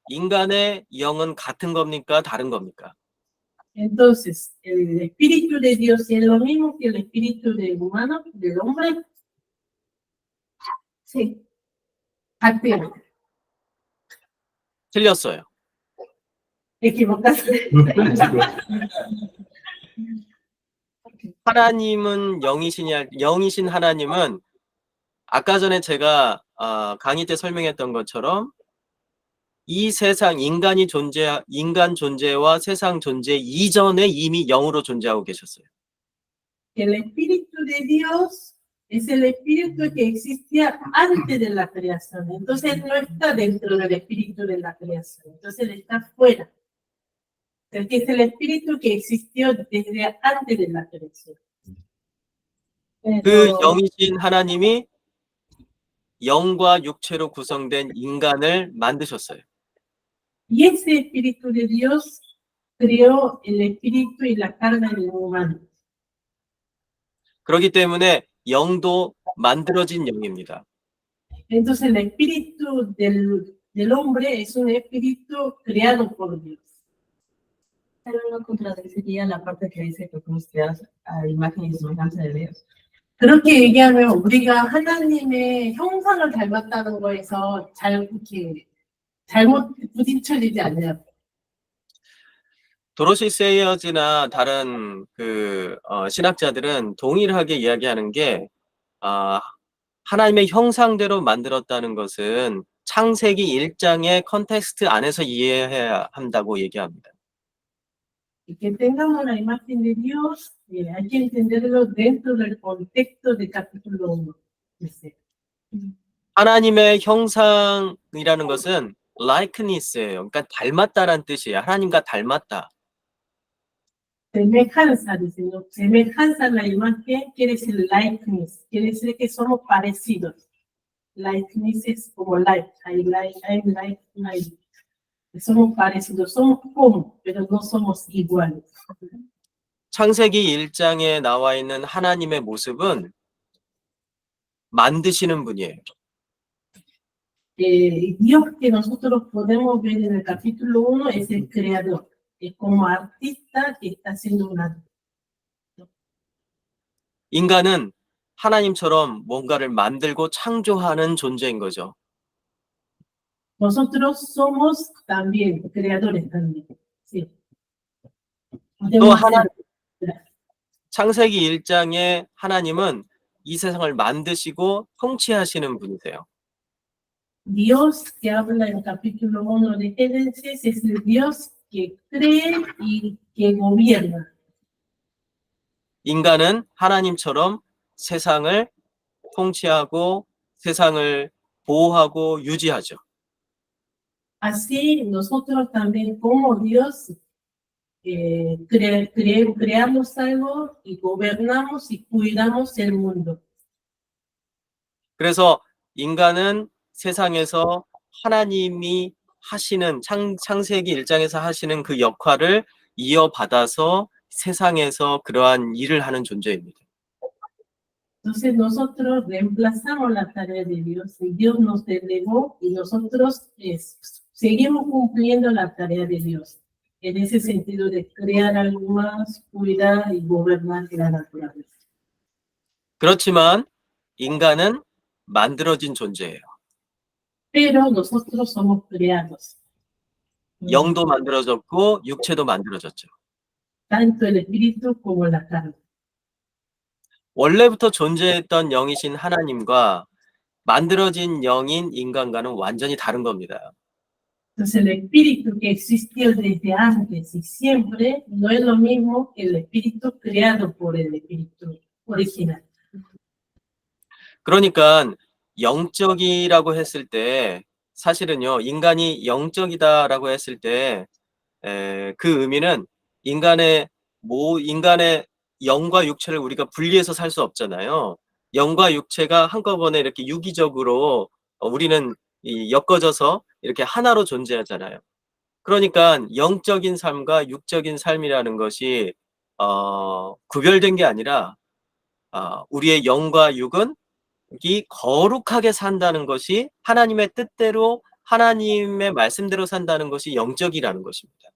인간의 영은 같은 겁니까? 다른 겁니까? Entonces, el espíritu de Dios es lo mismo que el espíritu del humano, del hombre. Sí. Activo. 틀렸어요. Equivocaste. 하나님은 영이신 하나님은 아까 전에 제가 강의 때 설명했던 것처럼 이 세상 인간 존재와 세상 존재 이전에 이미 영으로 존재하고 계셨어요. El espíritu de Dios es el espíritu que existía antes de la creación. Entonces no está dentro del espíritu de la creación. Entonces está fuera. El que es el espíritu que existió desde antes de la creación. 그 영이신 하나님이 영과 육체로 구성된 인간을 만드셨어요. Y ese espíritu de Dios creó el espíritu y la carne del humano. 그렇기 때문에 영도 만들어진 영입니다. Entonces el espíritu del hombre es un espíritu creado por Dios. Pero no contradeciría la parte que dice que fuimos creados a imagen y semejanza de Dios. 그렇게 얘기하면 우리가 하나님의 형상을 닮았다는 거에서 잘못 부딪혀지지 않냐고. 도로시 세이어즈나 다른 신학자들은 동일하게 이야기하는 게 하나님의 형상대로 만들었다는 것은 창세기 1장의 컨텍스트 안에서 이해해야 한다고 얘기합니다. Y que tengamos la imagen de Dios, hay que entenderlo dentro del contexto del capítulo 1. 하나님의 형상이라는 것은 likeness예요. 그러니까 닮았다라는 뜻이에요. 하나님과 닮았다. Semejanza, dice, ¿no? Semejanza a la imagen quiere decir likeness, quiere decir que somos parecidos. Likeness es como like, I like. Somos parecidos, somos como, pero no somos iguales. 창세기 1장에 나와 있는 하나님의 모습은 만드시는 분이에요. Dios que nosotros podemos ver en el capítulo 1 es el creador, es como artista que está haciendo una. 인간은 하나님처럼 뭔가를 만들고 창조하는 존재인 거죠. Nosotros somos también creadores también. Sí. 또 창세기 1장의 하나님은 이 세상을 만드시고 통치하시는 분이세요. Dios que habla en el capítulo 1 de Génesis es el Dios que cree y que gobierna. 인간은 하나님처럼 세상을 통치하고 세상을 보호하고 유지하죠. Así nosotros también como Dios creamos algo y gobernamos y cuidamos el mundo. 그래서 인간은 세상에서 하나님이 하시는 창세기 1장에서 하시는 그 역할을 이어받아서 세상에서 그러한 일을 하는 존재입니다. Entonces nosotros reemplazamos la tarea de Dios y Dios nos delegó y nosotros seguimos cumpliendo la tarea de Dios. en ese sentido de crear algo más, cuidar y gobernar la naturaleza. 그렇지만 인간은 만들어진 존재예요. Pero nosotros somos creados. 영도 만들어졌고 육체도 만들어졌죠. Tanto el espíritu como la carne. 원래부터 존재했던 영이신 하나님과 만들어진 영인 인간과는 완전히 다른 겁니다. Entonces el espíritu que existió desde antes y siempre no es lo mismo que el espíritu creado por el espíritu original. 그러니까 영적이라고 했을 때 사실은요, 인간이 영적이다라고 했을 때 그 의미는 인간의 영과 육체를 우리가 분리해서 살 수 없잖아요. 영과 육체가 한꺼번에 이렇게 유기적으로 우리는 엮어져서 이렇게 하나로 존재하잖아요. 그러니까 영적인 삶과 육적인 삶이라는 것이 구별된 게 아니라 우리의 영과 육은 이 거룩하게 산다는 것이 하나님의 뜻대로 하나님의 말씀대로 산다는 것이 영적이라는 것입니다.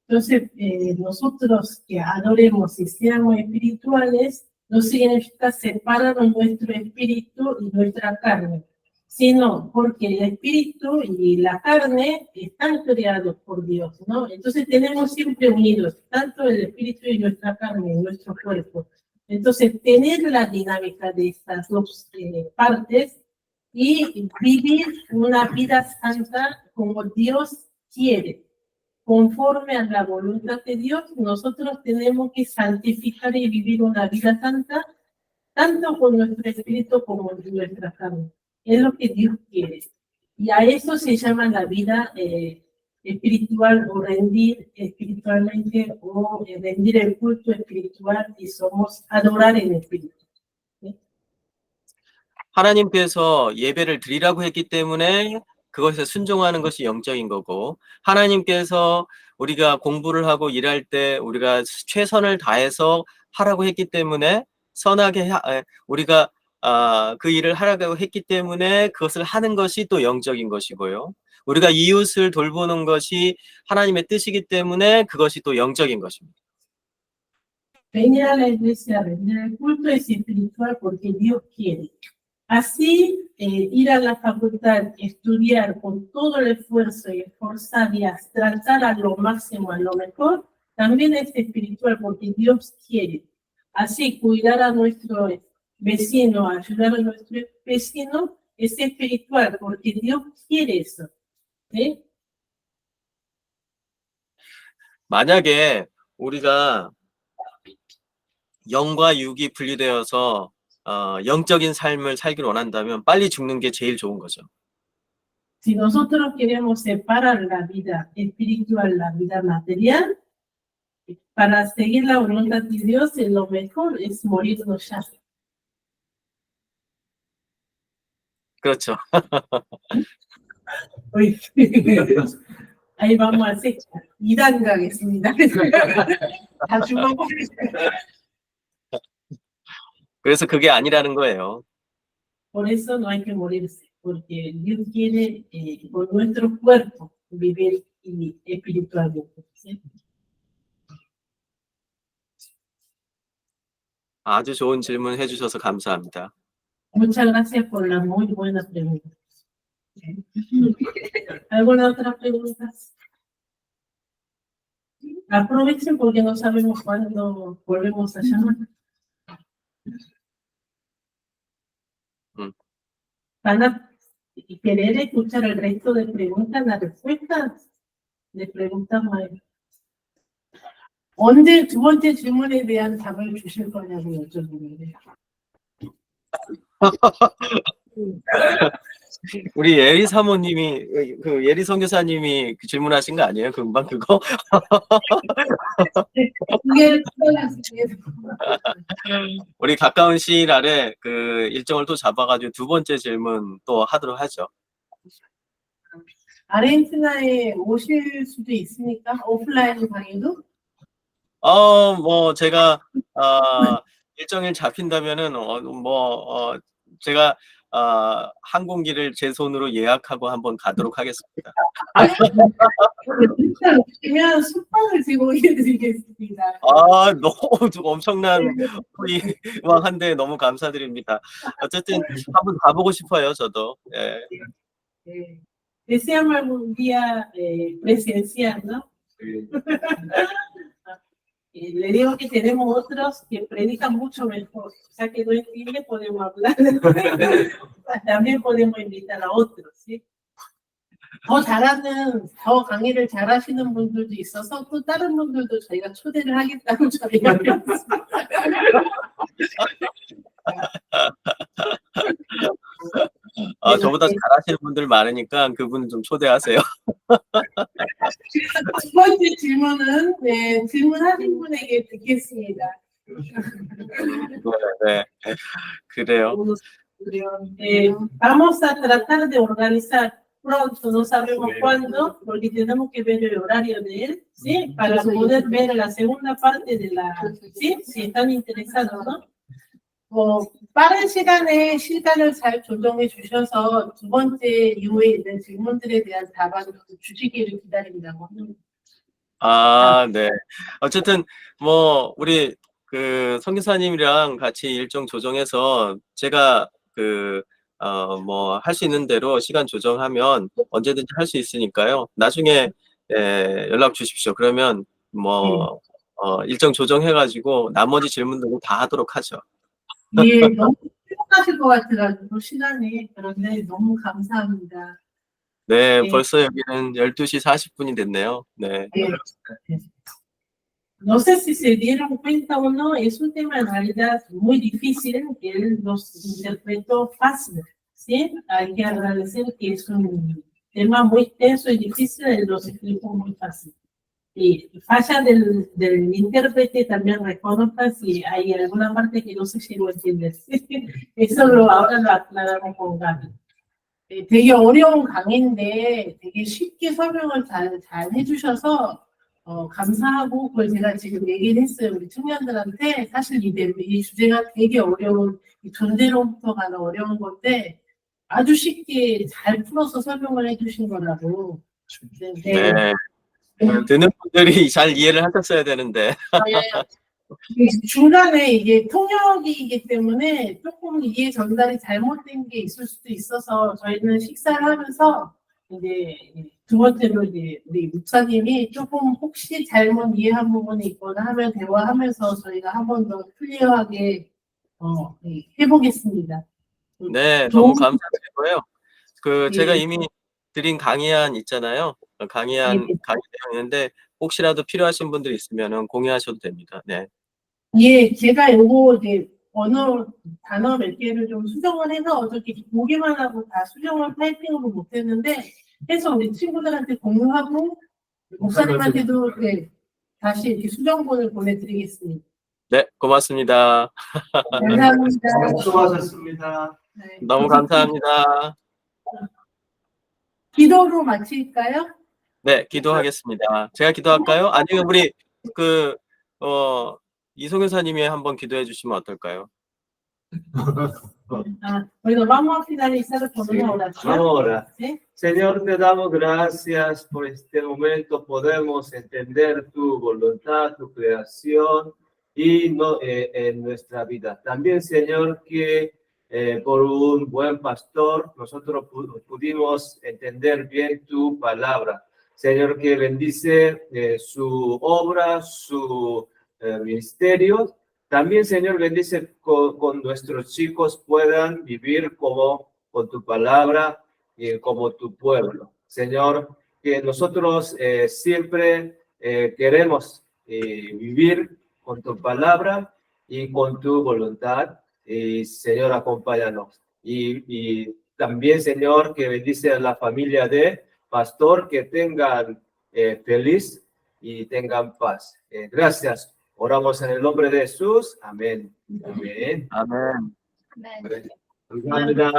Entonces, nosotros que adoremos y seamos espirituales no significa separar nuestro espíritu y nuestra carne, sino porque el espíritu y la carne están creados por Dios, ¿no? Entonces tenemos siempre unidos, tanto el espíritu y nuestra carne, y nuestro cuerpo. Entonces, tener la dinámica de estas dos partes y vivir una vida santa como Dios quiere. Conforme a la voluntad de Dios, nosotros tenemos que santificar y vivir una vida santa, tanto con nuestro espíritu como con nuestra carne. Es lo que Dios quiere. Y a eso se llama la vida espiritual o rendir espiritualmente o rendir el culto espiritual y somos adorar en espíritu. 하나님께서 예배를 드리라고 했기 때문에 그것에 순종하는 것이 영적인 거고, 하나님께서 우리가 공부를 하고 일할 때 우리가 최선을 다해서 하라고 했기 때문에 선하게 우리가 그 일을 하라고 했기 때문에 그것을 하는 것이 또 영적인 것이고요. 우리가 이웃을 돌보는 것이 하나님의 뜻이기 때문에 그것이 또 영적인 것입니다. Venir a la iglesia, rendir el culto es espiritual porque Dios quiere. Así, ir a la facultad, estudiar con todo el esfuerzo y esforzar y tratar a lo máximo, a lo mejor, también es espiritual porque Dios quiere. Así, cuidar a nuestro vecino, ayudar a nuestro vecino, es espiritual porque Dios quiere eso. ¿Sí? 만약에 우리가 영과 육이 분리되어서 영적인 삶을 살기를 원한다면 빨리 죽는 게 제일 좋은 거죠. Si nosotros queremos separar la vida espiritual, la vida material, para seguir la voluntad de Dios, lo mejor es morirnos ya. 그렇죠. Uy. Ahí vamos a hacer 2단 가겠습니다. 다 죽어버리세요. 그래서 그게 아니라는 거예요. Por eso no hay que morirse, porque Dios quiere con nuestro cuerpo vivir espiritualmente. ¿Sí? 아주 좋은 질문 해주셔서 감사합니다. Muchas gracias por la muy buena pregunta. ¿Alguna otra pregunta? Aprovechen porque no sabemos cuándo volvemos a llamar. ¿Van a querer escuchar el resto de preguntas, las respuestas? Les preguntamos. 언제 두 번째 질문에 대한 답을 주실 거냐고 여쭤보는데. 우리 예리 사모님이 그 예리 선교사님이 질문하신 거 아니에요? 금방 그거? 그게 우리 가까운 시일 안에 그 일정을 또 잡아가지고 두 번째 질문 또 하도록 하죠. 아르헨티나에 오실 수도 있습니까? 오프라인 강의도? 뭐 제가 일정일 잡힌다면은 제가 항공기를 제 손으로 예약하고 한번 가도록 하겠습니다. 일단 그냥 숙박을 제공해드리겠습니다. 아, 너무 엄청난 훌륭한데 너무 감사드립니다. 어쨌든 한번 가보고 싶어요, 저도. 예. Deseamos algún día presencial, ¿no? Le digo que tenemos otros que predican mucho mejor, o sea que no entiende, podemos hablar. También podemos invitar a otros, ¿sí? 더 강의를 잘하시는 분들도 있어서 또 다른 분들도 저희가 초대를 하겠다고 저희가 했습니다. 저보다 잘하시는 분들 많으니까 그분 좀 초대하세요. 두 번째 질문은 질문하신 분에게 듣겠습니다. 네, 그래요. Vamos a tratar de organizar pronto, no sabemos cuándo, porque tenemos que ver el horario de él, ¿sí? Para poder ver la segunda parte de la, ¿sí? Si están interesados, ¿no? 빠른 시간을 잘 조정해 주셔서 두 번째 이후에 있는 질문들에 대한 답안을 주시기를 기다린다고 합니다. 네. 어쨌든 우리 그 선교사님이랑 같이 일정 조정해서 제가 할 수 있는 대로 시간 조정하면 언제든지 할 수 있으니까요. 나중에 연락 주십시오. 그러면 일정 조정해가지고 나머지 질문들은 다 하도록 하죠. 예, 너무 피곤하실 것 같아가지고 시간이. 그런데 너무 감사합니다. 네, 벌써 여기는 12시 40분이 됐네요. 네. No sé si se dieron cuenta o no, es un tema en realidad muy difícil, que él nos interpretó fácil, ¿sí? Hay que agradecer que es un tema muy tenso y difícil, él nos explicó muy fácil. Y falla del intérprete también reconozca si hay alguna parte que no se llegó a entender. Eso ahora lo aclaramos con Gaby. 되게 어려운 강의인데 되게 쉽게 설명을 잘 해주셔서 감사하고 그걸 제가 지금 얘기를 했어요. 우리 청년들한테 사실 이 주제가 되게 어려운 존재로부터 가는 어려운 건데 아주 쉽게 잘 풀어서 설명을 해주신 거라고. 네. 듣는 분들이 잘 이해를 하셨어야 되는데. 중간에 이게 통역이기 때문에 조금 이해 전달이 잘못된 게 있을 수도 있어서 저희는 식사를 하면서 이제 두 번째로 이제 우리 목사님이 조금 혹시 잘못 이해한 부분이 있거나 하면 대화하면서 저희가 한 번 더 클리어하게 해보겠습니다. 네, 너무 감사드리고요. 제가 이미 드린 강의안 있잖아요. 강의 내용인데 혹시라도 필요하신 분들 있으면 공유하셔도 됩니다. 네. 예, 제가 요거 이제 단어 몇 개를 좀 수정을 해서 어저께 보기만 하고 다 수정을 타이핑으로 못했는데 해서 우리 친구들한테 공유하고 목사님한테도 다시 이렇게 수정본을 보내드리겠습니다. 네, 고맙습니다. 감사합니다. 수고하셨습니다. 네. 너무 감사합니다. 기도로 마칠까요? 네, 기도하겠습니다. 제가 기도할까요? 아니면 우리 이송교사님이 한번 기도해 주시면 어떨까요? Bueno, vamos a finalizar con una oración. Ahora, ¿Sí? Señor, te damos gracias por este momento. Podemos entender tu voluntad, tu creación y en nuestra vida. También, Señor, que por un buen pastor nosotros pudimos entender bien tu palabra. Señor, que bendice su obra, su ministerio. También, Señor, bendice con nuestros chicos puedan vivir con tu palabra y como tu pueblo. Señor, que nosotros siempre queremos vivir con tu palabra y con tu voluntad. Y, Señor, acompáñanos. Y también, Señor, que bendice a la familia de pastor, que tengan feliz y tengan paz. Gracias. Oramos en el nombre de Jesús. Amén. Amén. 아멘. 감사합니다.